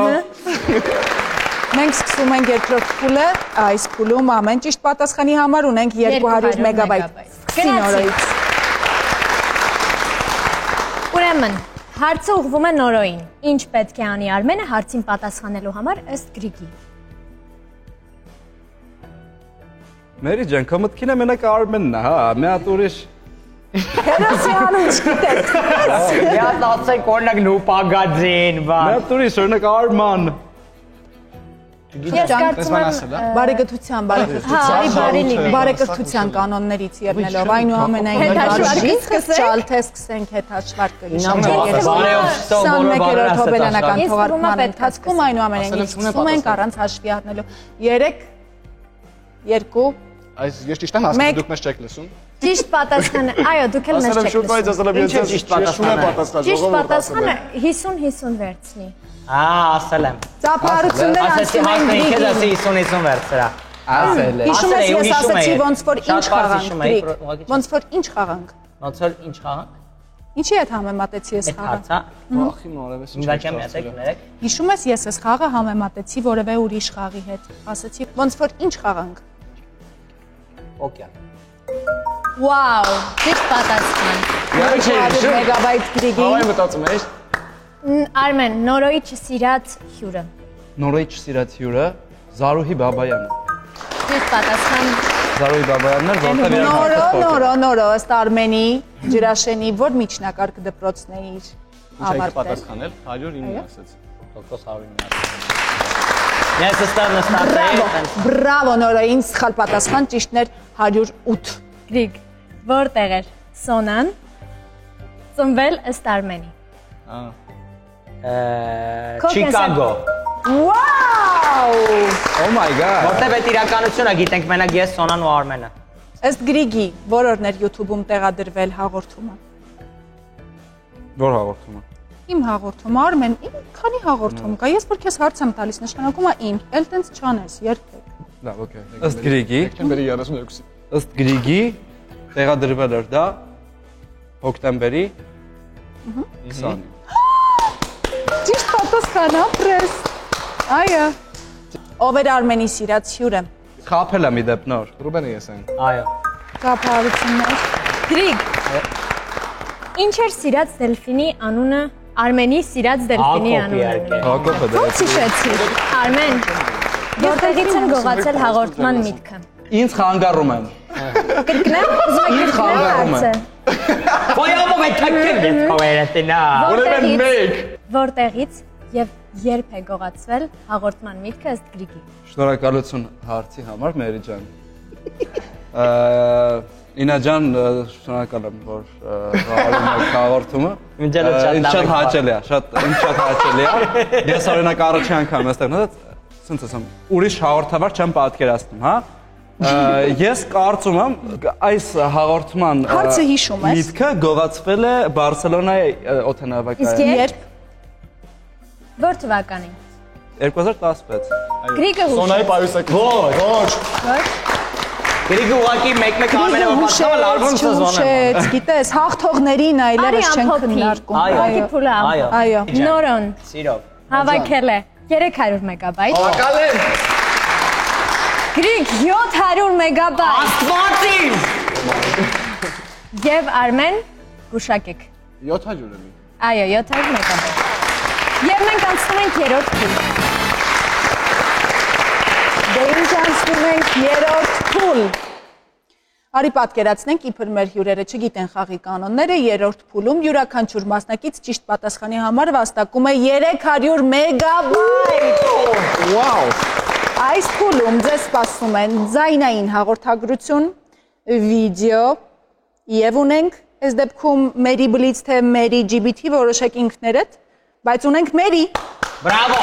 Մենք սկսում ենք երկրորդ փուլը, այս փուլում ամեն ճիշտ պատասխանի համար ունենք 200 մեգաբայթ։ Նորոյից։ Ուրեմն, հարցը ուղղվում է Նորոյին։ Ինչ պետք է անի Արմենը հարցին պատասխանելու համար ըստ Գրիգի։ Մերի ջան, քո մտքին է մենակ Արմենն է, հա, մի հատ ուրիշ։ Հերոսյանում չգիտեք։ Մի հատ ասեք օրինակ նուպագաձին, Մի հատ ուրիշ, օրինակ Արման։ Ես կարծում եմ Բարեկրթության կանոններից ելնելով, այնուամենայնիվ Հետհաշվարկից սկսել, թե սկսենք հետհաշվարկը։ Բարեով 21-րդ հոբելյանական թողարկման ընթացքում այնուամենայնիվ սկսում ենք առանց հաշվի առնելու 3 2 Այս ես ճիշտ եմ ասում, դուք մեզ չեք լսում։ Ճիշտ պատասխանը, այո, դուք էլ մեզ չեք լսում։ Ինչ է ճիշտ պատասխանը։ Ճիշտ պատասխանը 50-50 վերցնի։ ասել եմ Ծափարություններ անցնում են Գրիգին։ 50 վերցրա ասել է Հիշում ես ես ասացի ոնց որ ինչ խաղանք Գրիգ։ Ոնց որ ինչ խաղանք։ ոնց որ ինչ խաղանք Ինչի հետ համեմատեցի ես խաղը։ հարցա Ախի նորևէս ինչ եմ յետեք ներեք Հիշում ես ես ես խաղը համեմատեցի որևէ ուրիշ խաղի հետ։ Ասացի ոնց որ ինչ խաղանք։ օկեան Վաու, ճիշտ պատասխան։ 200 մեգաբայթ Գրիգի։ Հավայ մտածում ես։ Արմեն, Նորոյի չսիրած հյուրը։ Նորոյի չսիրած հյուրը Զարուհի Բաբայանը։ Ճիշտ պատասխան։ Զարուհի Բաբայանն էր, որտեղ Նորո, ըստ Արմենի Ջրաշենի որ միջնակարգ դպրոցն է իր Ինչ եք ավարտել։ պատասխանել 109 ասեց։ տոկոս 109 Ես ստանացա Բրավո Նորոյին սխալ պատասխան ճիշտն էր 108։ Գրիգ, որտեղ էր Սոնան ծնվել ըստ Արմենի։ Չիկագո Վաու! Oh my god։ որտեղ այդ իրականությունը գիտենք մենակ ես Սոնան ու Արմենը Ըստ Գրիգի, որորն էր YouTube-ում տեղադրվել հաղորդումը։ Որ հաղորդումը։ Իմ հաղորդումը, Արմեն, իմ քանի հաղորդում կա։ Ես որ քեզ հարց եմ տալիս, նշանակում է իմ, էլ տենց չանես, երբեք։ Լավ, օքեյ։ Ըստ Գրիգի, Չեմ բերի 32-ի։ ըստ Գրիգի տեղադրվել էր դա հոկտեմբերի 20-ին։ Ճիշտ պատասխան, ապրես։ Այո։ Ով էր Արմենի սիրած հյուրը։ Խափել եմ իդեպ նոր։ Ռուբենը ես եմ։ այո Կապարություններ։ Գրիգ, ինչ էր սիրած Դելֆինի անունը, Արմենի սիրած Դելֆինի անունը։ Հակոբը դա։ Ո՞նց հիշեցի։ Արմեն, որտեղից են գողացել հաղորդման միտքը։ Ինձ խանգարում են։ Կրկնեմ, ուզում եք կրկնել հարցը։ Ոյամով է թակեն ես կովերետնա Որտեղից եւ երբ է գողացվել հաղորդման միտքը ըստ Գրիգի։ Շնորհակալություն հարցի համար, Մերի ջան։ Ինա ջան, շնորհակալ եմ, որ հաղորդում եք հաղորդումը։ Ինձ շատ հաճելի է, շատ հաճելի է։ Ես օրինակ առաջի անգամ այստեղ նայած, ցենց ասեմ, ուրիշ հաղորդավար չեմ պատկերացնում, հա։ Ես կարծում եմ այս հաղորդման Հարցը հիշում ես։ միտքը գողացվել է Բարսելոնայի օդանավակայանում։ Իսկ երբ։ Որ թվականին։ 2016։ Գրիգը Սոնայի պայուսակ։ Ոչ։ Գրիգը ուղղակի մեկ-մեկ ամենը պատասխանը լարվում սեզոնը Հուշեց, գիտես, հաղթողներին այլևս չեն քննարկում։ Այո, փուլը այո Այո։ Նորոն սիրով հավաքել է 300 մեգաբայթ։ Ակալեն։ Գրիգ 700 մեգաբայթ։ Աստվածին։ Եվ Արմեն գուշակեք։ 700 էլի։ Այո, 700 մեգաբայթ։ Եվ մենք անցնում ենք երրորդ փուլ։ Դե ինչ անցնում ենք երրորդ փուլ։ Արի պատկերացնենք, իբր մեր հյուրերը չգիտեն խաղի կանոնները, երրորդ փուլում յուրաքանչյուր մասնակից ճիշտ պատասխանի համար վաստակում է 300 մեգաբայթ։ Վաու։ Այս փուլում ձեզ սպասում են ձայնային հաղորդագրություն, վիդեո եւ ունենք այս դեպքում Mary Blitz թե Mary GBT որոշեք ինքներդ, բայց ունենք Mary։ Բրավո։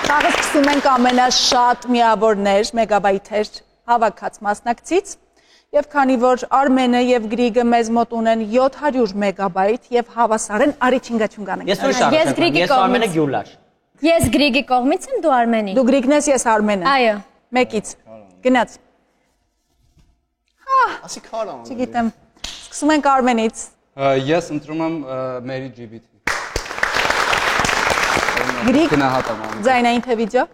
Խաղը սկսում ենք ամենաշատ միավորներ, մեգաբայթեր հավաքած մասնակցից եւ քանի որ Արմենը եւ Գրիգը մեզ մոտ ունեն 700 մեգաբայթ եւ հավասար են, արի չինգաչուն կանենք։ Ես ուրիշ արեցի։ Ես Արմենը Գյուլար։ Ես Գրիգի կողմից եմ, դու Արմենի։ Դու Գրիգն ես, ես Արմենը։ Այո։ Մեկից։ Գնաց։ Ասի քարան։ Չգիտեմ։ Սկսում ենք Արմենից։ Ես ընտրում եմ Mary GBT։ Գրիգ, Գնահատեմ։ ձայնային թե վիդեո։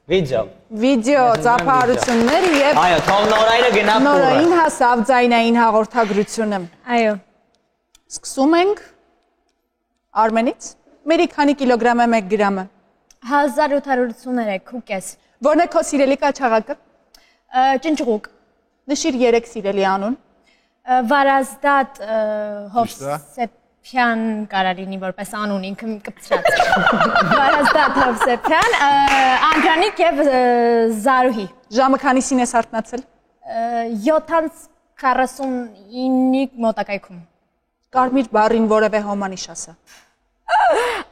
Վիդեո։ Վիդեո ծափահարություններ եւ Այո, թող նորայինը գնա փուրը։ նորային հասավ ձայնային հաղորդագրությունը։ Այո։ Սկսում ենք Արմենից։ Մերի քանի կիլոգրամ է 1 գրամը։ 1883.5։ Որն է քո սիրելի կաչաղակը։ Ճնճղուկ։ Նշիր 3 սիրելի անուն։ Վարազդատ Հովսեփյան կարալինի որպես անուն ինքը կպցրած։ Վարազդատ Հովսեփյան, Անդրանիկ եւ Զարուհի։ Ժամը քանիսին ես արթնացել։ 7:49-ի մոտակայքում։ Կարմիր բառին որևէ հոմանիշ ասա։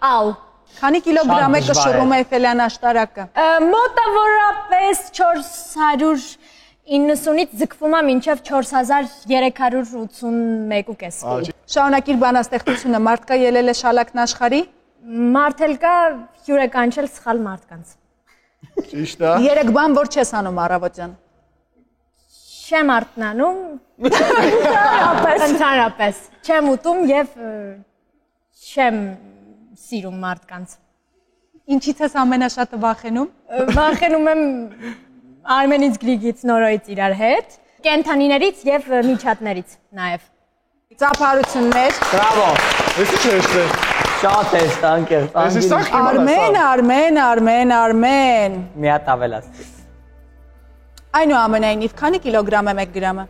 Ալ։ Քանի կիլոգրամ է կշռում Էյֆելյան աշտարակը։ Մոտավորապես 490-ից ձգվում է մինչև 4381.5։ Շարունակիր բանաստեղծությունը, մարդ կա ելել է շալակն աշխարհի։ Մարդ էլ կա յուրեկանչել սխալ մարդկանց։ Ճիշտ է։ 3 բան, որ չես անում առավոտյան։ Չեմ արթնանում։ Ընդհանրապես չեմ ուտում եւ չեմ սիրում մարդկանց։ Ինչից ես ամենաշատը վախենում։ Վախենում եմ Արմենից, Գրիգից, Նորոյից իրար հետ, կենթանիներից եւ միջատներից նաեւ։ Ծափահարություններ։ Բրավո։ Էսի չէ։ Շատ է ստանկեր։ Արմեն։ Մի հատ ավել ասի։ Այնուամենայնիվ, քանի կիլոգրամ է 1 գրամը։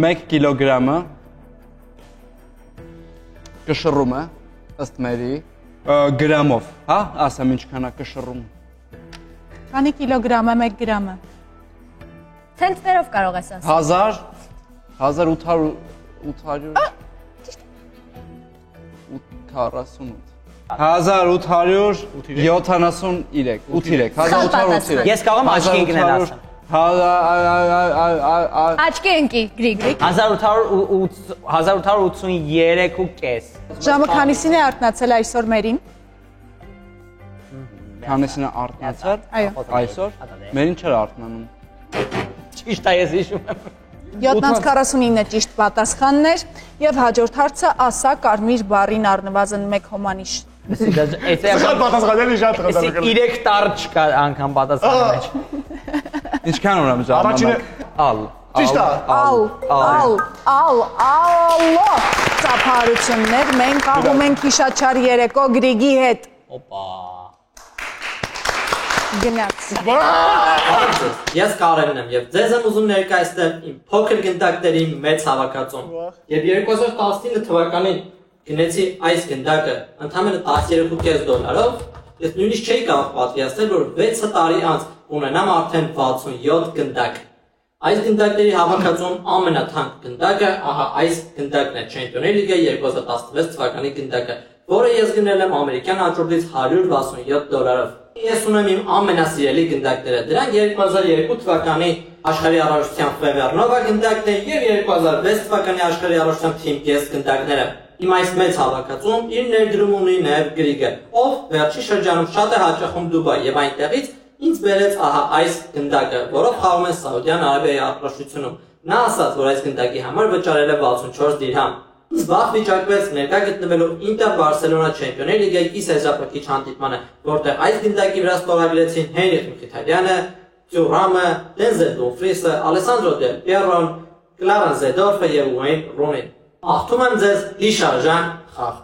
1 կիլոգրամը կշռում է ըստ Mary գրամով, հա, ասեմ ինչքան է կշռում։ Քանի կիլոգրամ է 1 գրամը։ Ցենտներով կարող ես ասել։ 1873 Ես կարող եմ աչքի ընկնել ասեմ։ Աչքի ընկի, Գրիգ։ 1883.5։ Ժամը քանիսին է արթնացել այսօր Մերին։ Քանիսին է արթնացել։ Այո։ Այսօր Մերին չէր արթնանում։ Ճիշտ է, ես հիշում եմ։ 7:49 ճիշտ պատասխանն էր եւ հաջորդ հարցը ասա կարմիր բառին առնվազն 1 հոմանիշ։ Շատ պատասխանելի շատ Էսի 3 տառ չկա անգամ պատասխանի մեջ։ Ինչքան ուրեմն ժամանակ։ Առաջինը Ալ։ ճիշտ է։ Ալո։ Ծափահարություններ, մենք խաղում ենք հիշաչար երեկո Գրիգի հետ։ Օպա։ Գնաց։ Ես Կարենն եմ եւ ձեզ եմ ուզում ներկայացնել իմ փոքր գնդակների մեծ հավաքածուն։ Երբ 2019 թվականին գնեցի այս գնդակը ընդամենը $13.5, ես նույնիսկ չէի կարող պատկերացնել, որ 6 տարի անց ունենամ արդեն 67 գնդակ։ Այս գնդակների հավաքածուն ամենաթանկ գնդակը, ահա այս գնդակն է, Չեմպիոնների լիգայի 2016 թվականի գնդակը, որը ես գնել եմ ամերիկյան աճուրդից $167։ Ես ունեմ իմ ամենասիրելի գնդակները, դրանք 2002 թվականի աշխարհի առողջության Ֆևեռնովա գնդակն է եւ 2006 թվականի աշխարհի առողջության Team Guest գնդակները։ Իմ այս մեծ հավաքածուն իր ներդրում ունի նաեւ Գրիգը, ով վերջի շրջանում շատ է հաճախում Դուբայ եւ այնտեղից ինձ բերեց ահա այս գնդակը, որով խաղում են Սաուդյան Արաբիայի առողջությունում։ Նա ասաց, որ այս գնդակի համար վճարել է 64 դիրհամ։ Ինձ վաղ վիճակվեց ներկա գտնվելով Ինտեր Բարսելոնա Չեմպիոնների լիգայի կիսեզապակիչ հանդիպմանը, որտեղ այս գնդակի վրա ստորագրեցին Հենրիխ Մխիթարյանը, Թյուրամը, Դենզել Դումֆրիսը, Ալեսանդրո Դել Պիերոն, Կլարեն Զեդորֆը եւ Ուեյն Ռունին։ Աղթում եմ ձեզ լիշարժան խաղ։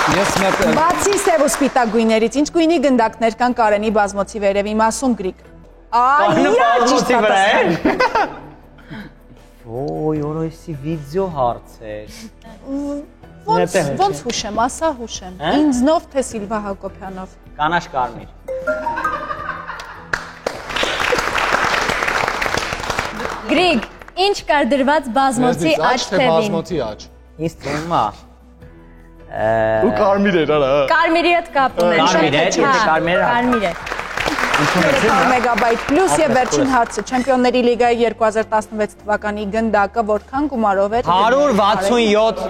Բացի սև ու սպիտակ գույներից, ինչ գույնի գնդակներ կան Կարենի բազմոցի վերևի մասում Գրիգ։ Բազմոցի վրա է։ Ոյ, օրոյսի վիդեո հարց է։ Ոնց հուշեմ, ասա հուշեմ։ Ինձնով թե Սիլվա Հակոբյանով։ Կանաչ կարմիր։ Գրիգ, ինչ կար դրված բազմոցի աջ թևին։ Բազմոցի աջ։ Ինձ թվում է։ Ու կարմիր էր, արա։ Կարմիրի հետ կապ ուներ։ Կարմիր է, չէ՞ կարմիր է։ Կարմիր է։ 300 մեգաբայթ պլյուս եւ վերջին հարցը Չեմպիոնների լիգայի 2016 թվականի գնդակը որքան գումարով էր $167։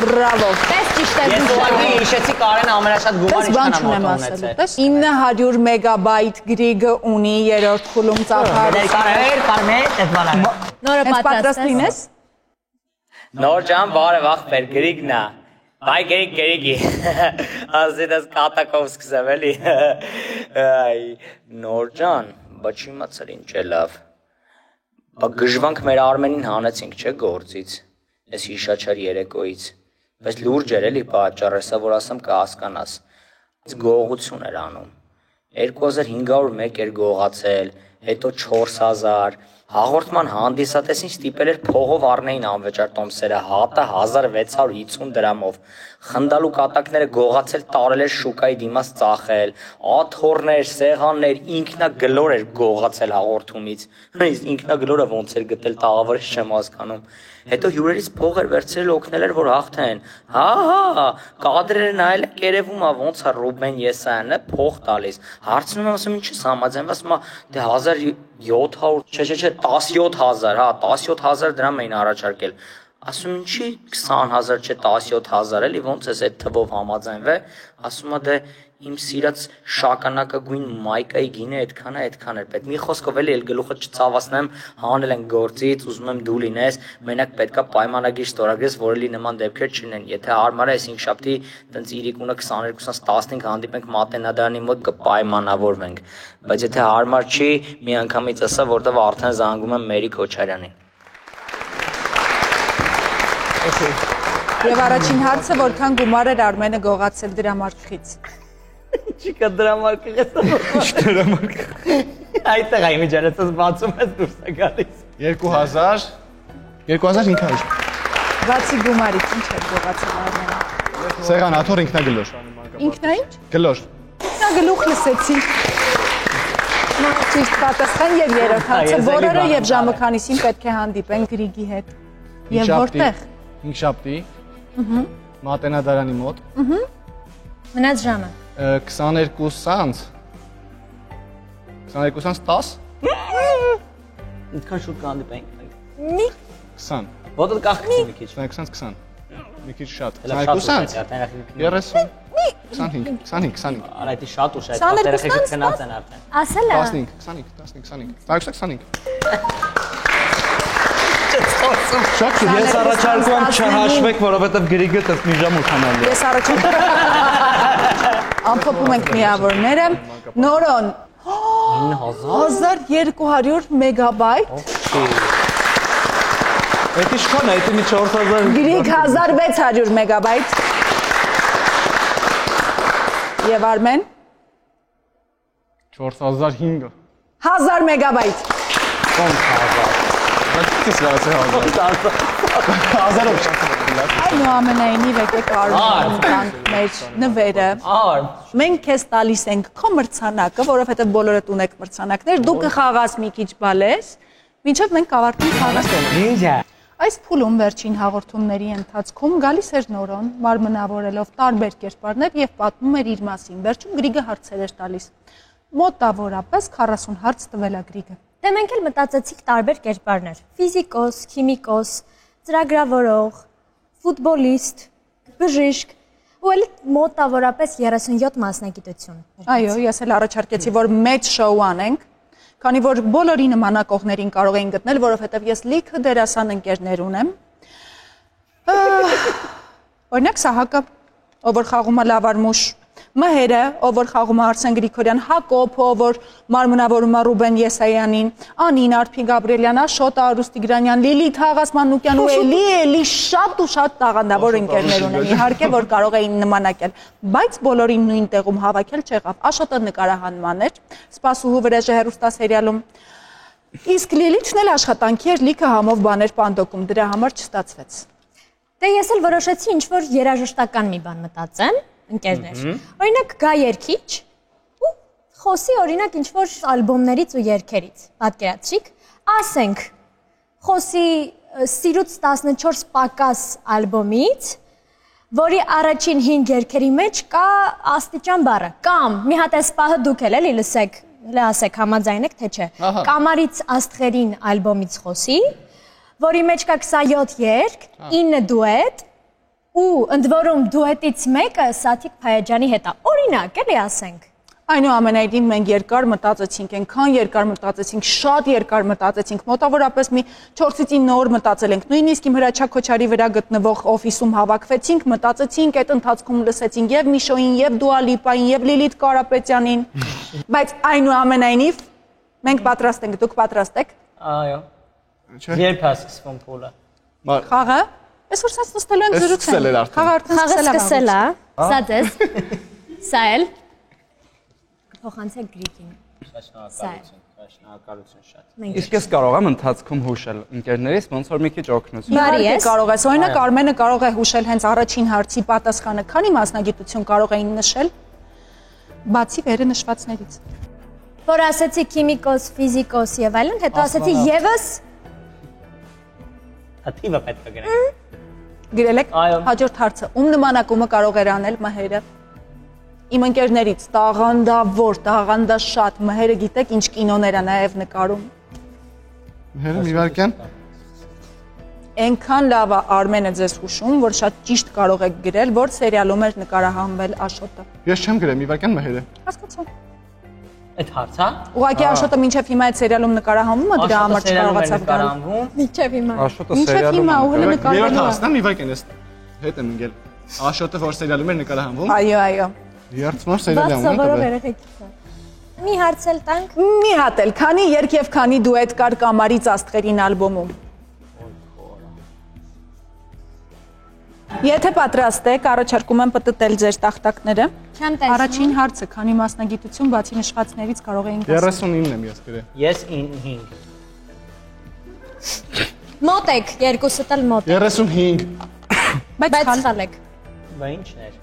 Բրավո։ Պես ճիշտ է։ Ես ուղղակի հիշեցի Կարենը ամենաշատ գումար ինչքան ինչքան է ունեցել։ 900 մեգաբայթ Գրիգը ունի երրորդ փուլում ծափարը։ Կարմիր, դեպալա։ Նորը պատրաստ լինես։ Նոր ջան, բարև ախպեր, Գրիգնա։ Բայ Գրիգի։ Ազդես կատակով սկսեմ էլի։ Այ նոր ջան, բա չիմացար ինչ է լավ։ Բա գժվանք մեր Արմենին հանեցինք, չէ՞ գործից։ Այս հիշաչար երեկոից։ Բայց լուրջ էր էլի պատճառը, սա որ ասեմ կհասկանաս։ Գողություն էր անում։ 2501 էր գողացել, հետո 4000 Հաղորդման հանդիսատեսին ստիպել էր փողով առնեին անվճար տոմսերը, հատը 1650 դրամով, խնդալու կատակները գողացել տարել էր շուկայի դիմաց ծախել, աթոռներ, սեղաններ, ինքնագլոր էր գողացել հաղորդումից, ինքնագլորը ոնց էր գտել տաղավարից չեմ հասկանում, հետո հյուրերից փող էր վերցրել օգնել էր որ հաղթեն, հա, կադրերը նայել եք երևում ոնց է Ռուբեն Եսայանը փող տալիս, հարցնում եմ ասում ինչ ես համաձայնվում, ասում դե 1700, չէ, 17000, հա, 17000 դրամ էին առաջարկել։ Ասում ինչի 20000 չէ 17000 էլի ոնց էս այդ թվով համաձայնվե, ասում դե իմ սիրած շագանակագույն մայկայի գինը այդքան էր պետք։ Մի խոսքով էլի էլ գլուխը չցավացնեմ, հանել են գործից, ուզում եմ դու լինես, մենակ պետքա պայմանագիր ստորագրես, որ էլի նման դեպքեր չլինեն։ Եթե հարմար է, այս 5 շաբթի տենց իրիկունը 22-15 հանդիպենք Մատենադարանի մոտ կպայմանավորվենք։ Բայց եթե հարմար չի, մի անգամից ասա, որտեվ արդեն զանգում եմ Մերի Քոչարյանին։ Եվ առաջին հարցը որքան գումար էր Արմենը գողացել դրամարկղից։ Չիկա դրամարկղից։ Դրամարկղ։ Այդտեղ այ միջանցած բացում ես դուրս է գալիս։ 2000 2500։ Բացի գումարից ինչ էր գողացել Արմենը։ Սեղան, աթոռ ինքնագլոր։ Ինքնա՞ինչ։ Գլոր։ Ինքնագլուխ լսեցի։ Ճիշտ պատասխան եւ երրորդ հարցը որը եւ ժամը քանիսին պետք է հանդիպեն Գրիգի հետ։ Եվ որտեղ։ 5 շաբթի։ Մատենադարանի մոտ։ Մնաց ժամը։ 22-ից 10։ Ինչքան շուտ կհանդիպենք։ Մի 20։ Ոտը կախքցի մի քիչ։ 20-20։ Մի քիչ շատ։ 22-ից 30։ 25։ Արա դա շատ ուշ է, այդ երեխեքը քնած են արդեն։ ասել է։ 15։ Ես առաջարկում եմ չհաշվեք, որովհետև Գրիգը տես մի ժամ ուշանալու է։ Ես առաջարկում ամփոփում ենք միավորները։ Նորոն 1200 մեգաբայթ։ Այդ ինչքան է, դա մի 4000։ Գրիգ 1600 մեգաբայթ։ Եվ Արմեն 4500։ 1000 մեգաբայթ։ Բայց Այնուամենայնիվ եկեք Արմեն մեր նվերը։ Մենք քեզ տալիս ենք քո մրցանակը, որովհետև բոլորդ ունեք մրցանակներ, դու կխաղաս մի քիչ բալես, մինչև մենք ավարտենք խաղը։ Ինչ է։ Այս փուլում վերջին հաղորդումների ընթացքում գալիս էր Նորոն, մարմնավորելով տարբեր կերպարներ եւ պատմում էր իր մասին։ Վերջում Գրիգը հարցեր էր տալիս։ Մոտավորապես 40 հարց տվել է Գրիգը։ Դե մենք էլ մտածեցիք տարբեր կերպարներ. ֆիզիկոս, քիմիկոս, ծրագրավորող, ֆուտբոլիստ, բժիշկ, ու էլ մոտավորապես 37 մասնագիտություն։ Այո, ես էլ առաջարկեցի, որ մեծ շոու անենք, քանի որ բոլորի նմանակողներին կարող էին գտնել, որովհետև ես լիքը դերասան ընկերներ ունեմ։ Օրինակ Սահակը, ով որ խաղում է լավարմուշ, Մհերը, ով որ խաղում է Արսեն Գրիգորյան, Հակոբ, ով որ մարմնավորում է Ռուբեն Եսայանին, Անին Արփի Գաբրիելյան, Աշոտ Արուս Տիգրանյան, Լիլիթ Հաղաս Մանուկյան ու էլի շատ ու շատ տաղանդավոր ընկերներ ունեն, իհարկե որ կարող էին նմանակել, բայց բոլորին նույն տեղում հավաքել չեղավ։ Աշոտը նկարահանման էր, Սպասուհու վրեժը հեռուստասերիալում, իսկ Լիլիթն էլ աշխատանքի էր, լիքը համով բաներ պանդոկում, դրա համար չստացվեց։ Դե ես էլ որոշեցի ինչ-որ երաժշտական մի բան մտածեմ, ընկերներ։ Օրինակ գա երգիչ ու խոսի օրինակ ինչ-որ ալբոմներից ու երգերից, պատկերացրիք, ասենք խոսի Սիրուց 14 պակաս ալբոմից, որի առաջին 5 երգերի մեջ կա աստիճան բառը, կամ մի հատ այս պահը դուք էլ էլի լսեք, ասեք համաձայնեք թե չէ, Կամարից աստղերին ալբոմից խոսի, որի մեջ կա 27 երգ, 9 դուետ, ու ընդ որում դուետից մեկը Սաթիկ Փայաջյանի հետ է։ Օրինակ, էլի ասենք։ Այնուամենայնիվ մենք երկար մտածեցինք, այնքան երկար մտածեցինք, շատ երկար մտածեցինք, մոտավորապես մի 4-ից 9 օր մտածել ենք։ Նույնիսկ իմ Հրաչյա Քոչարի վրա գտնվող օֆիսում հավաքվեցինք, մտածեցինք, այդ ընթացքում լսեցինք եւ Միշոին, եւ Դուա Լիպային, եւ Լիլիթ Կարապետյանին։ Բայց այնուամենայնիվ մենք պատրաստ ենք, դուք պատրաստ եք։ Այո։ Երբ է սկսվում փուլը։ Խաղը։ Այսօր սենց նստելու ենք զրուցել։ Խաղը արդեն սկսել է։ Սա ձեզ։ Սա էլ։ Փոխանցեք Գրիգին։ Շնորհակալություն շատ։ Իսկ ես կարող եմ ընթացքում հուշել ընկերներից, ոնց որ մի քիչ օգնություն։ Իհարկե կարող ես, օրինակ Արմենը կարող է հուշել հենց առաջին հարցի պատասխանը, քանի մասնագիտություն կարող էին նշել, բացի վերը նշվածներից։ Որ ասեցի քիմիկոս, ֆիզիկոս եւ այլն, հետո ասեցի եւս Աթիվը պետք է գրենք։ Գրել եք հաջորդ հարցը, ում նմանակումը կարող էր անել Մհերը։ Իմ ընկերներից տաղանդաշատ Մհերը գիտեք ինչ կինոներ է նաև նկարում։ Մհերը մի վարքյան։ Այնքան լավ է Արմենը ձեզ հուշում, որ շատ ճիշտ կարող եք գրել, որ սերիալում էր նկարահանվել Աշոտը։ Ես չեմ գրել մի վարքյան Մհերը։ Հասկացա։ Այդ հարցը։ Ուղղակի Աշոտը մինչև հիմա այդ սերիալում նկարահանվում է, դրա համար չկարողացավ գալ։ Մինչև հիմա։ Աշոտը Մինչև սերիալում։ հիմա ու հələ Երրորդ նկարահանվում է։ հարցն է մի վարքյան ես հետ եմ ընկել։ Աշոտը որ սերիալում էր նկարահանվում։ Այո։ Երրորդմար սերիալը Բաց սովորով երեխեքից է։ Մի հարց էլ տանք։ Մի հատ էլ, քանի երգ եւ քանի դուետ կար Կամարից աստղերին ալբոմում։ Եթե պատրաստ եք, առաջարկում եմ պտտել ձեր տախտակները։ Չեմ տեսնում։ Առաջին հարցը, քանի մասնագիտություն բացի նշվածներից կարող էինք 39 եմ ես գրել։ Ես 5։ Մոտ եք, երկուսը տալ մոտ եք։ 35։ Բայց սխալ եք։ Բա ինչն էր։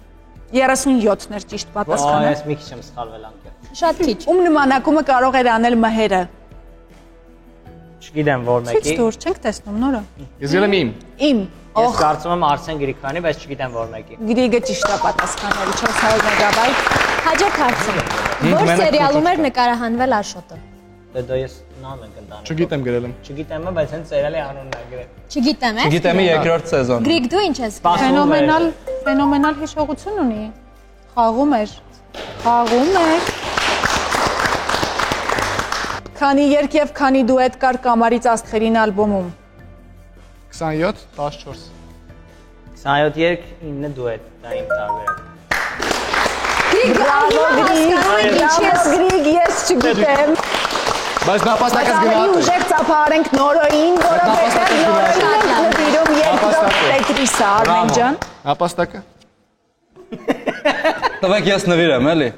37-ն էր ճիշտ պատասխանը։ Ես մի քիչ եմ սխալվել անկել։ Շատ քիչ։ Ում նմանակումը կարող էր անել Մհերը։ Չգիտեմ որ Ցույց մեկի։ տուր, չենք տեսնում նորը։ Ես գրել եմ Իմ։ Ես կարծում եմ Արսեն Գրիգորյանի, բայց չգիտեմ որ մեկի։ Գրիգը ճիշտ է պատասխանել 400 մեգաբայթ։ Հաջորդ հարցը։ Որ սերիալում էր նկարահանվել Աշոտը։ Դե դա ես նամ ենք ընտանը։ Չգիտեմ գրել եմ։ Չգիտեմ, բայց հենց սերիալի անունն է գրել։ Չգիտեմ, է։ Գիտեմի երկրորդ սեզոն։ Գրիգ դու ինչ ես։ Ֆենոմենալ հիշողություն ունի։ Խաղում էր։ Քանի երգ եւ քանի դուետ կար Կամարից աստղերին ալբոմում։ 27, 14։ 27 երգ, 9 դուետ, դա իմ տարբերակը։ Գրիգ, ես չգիտեմ։ Բայց նապաստակս Ավելի գնահատել։ ուժեղ ծափահարենք Նորոյին, որովհետև Նորոյին է նվիրում երկրորդ Տետրիսը, Արմեն ջան։ Նապաստակը։ Տվեք ես նվիրեմ, էլի։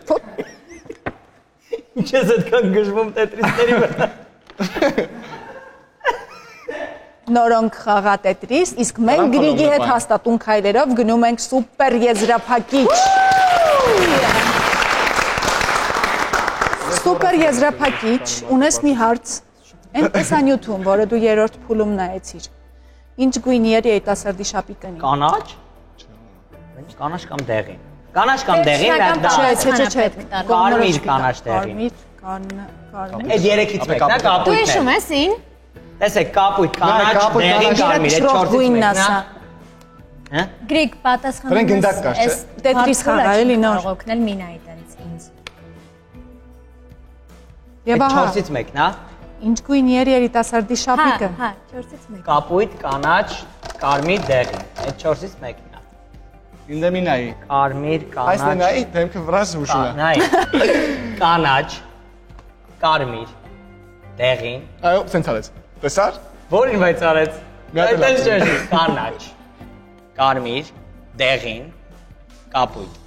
Ինչ ես այդքան գժվում տետրիսների վրա։ Նորոնք խաղա Տետրիս, իսկ մենք Գրիգի հետ հաստատուն քայլերով գնում ենք սուպեր եզրափակիչ։ Սուպեր եզրափակիչ, ունես մի հարց, այն տեսանյութում, որը դու երրորդ փուլում նայեցիր, ինչ գույնի էր երիտասարդի շապիկը։ Կանաչ։ Կանաչ կամ դեղին։ Կանաչ կամ դեղին, դա Չէ, կարմիր կանաչ դեղին։ Կարմիր։ Այդ երեքից մեկն է Դու կապույտն է։ հիշում ես ին։ Տեսեք, կապույտ, կանաչ, դեղին, կարմիր, այդ 4-ից մեկն է։ Հա? Գրիգ պատասխանում Դրանք գնդակ կար, չէ՞։ Տետրիս խաղա, էլի նոր։ Կարող օգնել Մինայտից ինձ։ Եվ Այդ ահա, 4-ից մեկն է։ ինչ գույնի էր երիտասարդի շապիկը։ Հա, 4-ից 1։ Կապույտ, կանաչ, կարմիր, դեղին։ Այդ 4-ից մեկն է։ Ինդեմինայի։ Կարմիր, կանաչ։ Այս նայի դեմքը վրաս ուշում է։ Նայ։ Կանաչ, կարմիր, դեղին։ Այո, սենց արեց։ Տեսար։ Որին բայց արեց։ Այդ էլ չէ։ Կանաչ, կարմիր, դեղին, կապույտ։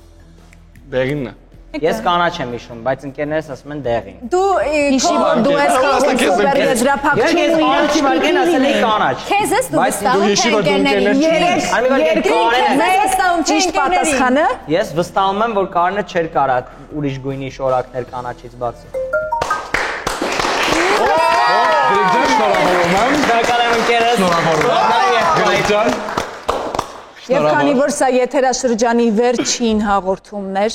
Դեղինն է։ Ես կանաչ եմ հիշում, բայց ընկերներս ասում են դեղին։ Դու հիշի որ դու ես խաղում սուպեր եզրափակչին ու Ես վարկեն ասել էի կանաչ։ Քեզ ես դու վստահում հիշի, որ դու ճիշտ պատասխանը Ես վստահում եմ, որ Կարենը չէր կարա ուրիշ գույնի շորակներ կանաչից բացի։ Գրիգ ջան, շնորհավորում եմ։ Շնորհակալ եմ ընկերս։ Գրիգ ջան։ Եվ քանի որ սա եթերաշրջանի վերջին հաղորդումն էր,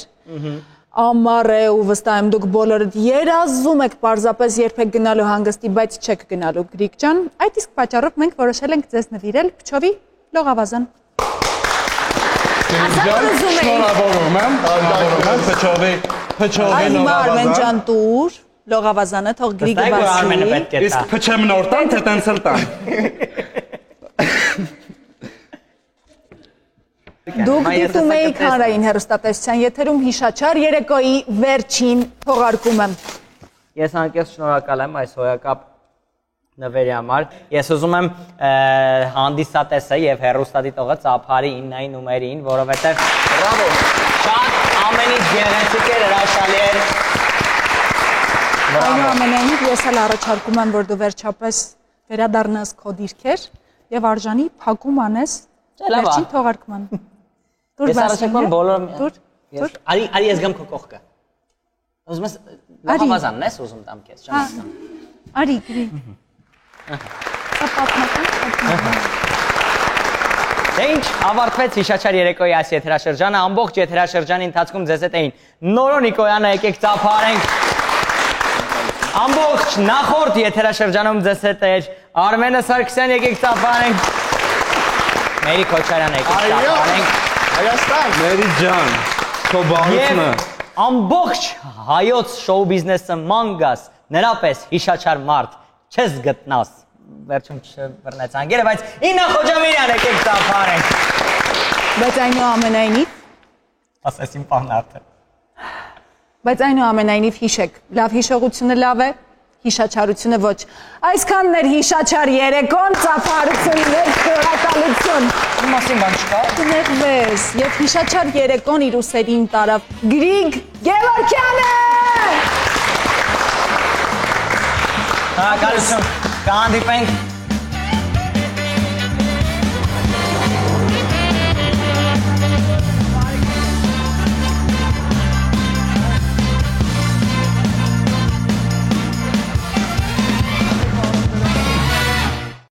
ամառ է ու վստահ եմ դուք բոլորդ երազում եք պարզապես երբեք գնալու հանգստի, բայց չեք գնալու Գրիգ ջան, այդ իսկ պատճառով մենք որոշել ենք ձեզ նվիրել Փչովի լողավազան։ Գրիգ ջան, շնորհավորում եմ։ Փչովի Հիմա Արմեն ջան տուր լողավազանը, թող Գրիգը բացի։ Իսկ փչեմ նոր տան, թե տենց էլ տան։ Դուք դիտում եք հանրային հեռուստատեսության եթերում հիշաչար երեկոյի վերջին թողարկումը։ Ես անկեղծ շնորհակալ եմ այս հոյակապ նվերի համար։ Ես ուզում եմ հանդիսատեսը եւ հեռուստադիտողը ծափարի 9-ային նոմերին, որովհետեւ բրավո, շատ ամենից գեղեցիկ էր, հրաշալի էր։ Այնուամենայնիվ ես էլ առաջարկում եմ, որ դու վերջապես վերադառնաս քո դիրքեր եւ արժանի փակում անես վերջին թողարկման։ Ես առաջարկում բոլոր Դուր։ Արի ես գամ քո կողքը։ Ուզում ես լողավազանն ես ուզում տամ քեզ, չեմ։ Արի, գրի։ Սա պատմական։ Դե ինչ, ավարտվեց հիշաչար երեկոյի այս եթերաշրջանը, ամբողջ եթերաշրջանի ընթացքում ձեզ հետ էին Նորո Նիկոյանը, եկեք ծափարենք։ Ամբողջ նախորդ եթերաշրջանում ձեզ հետ էր Արմենը Սարգսյան, եկեք ծափարենք։ Մերի Քոչարյան, եկեք ծափարենք։ Հայաստան։ Մերի ջան, քո բարությունը։ Ամբողջ հայոց շոու բիզնեսը մանգաս, նրա պես հիշաչար մարդ չես գտնաս։ Վերջում չվռնեց անգերը, բայց Իննա Խոջամիրյան եկեք ծափարենք։ Բայց այնուամենայնիվ ասես իմ պահն արդեն։ Բայց այնուամենայնիվ հիշեք, լավ հիշողությունը լավ է, հիշաչարությունը ոչ։ Այսքանն էր հիշաչար երեկոն, ծափարություններ, շնորհակալություն։ Մասին բան չկա։ Կներվես, եւ հիշաչար երեկոն իր ուսերին տարավ Գրիգ Գևորգյանը։ Հակալություն, կհանդիպենք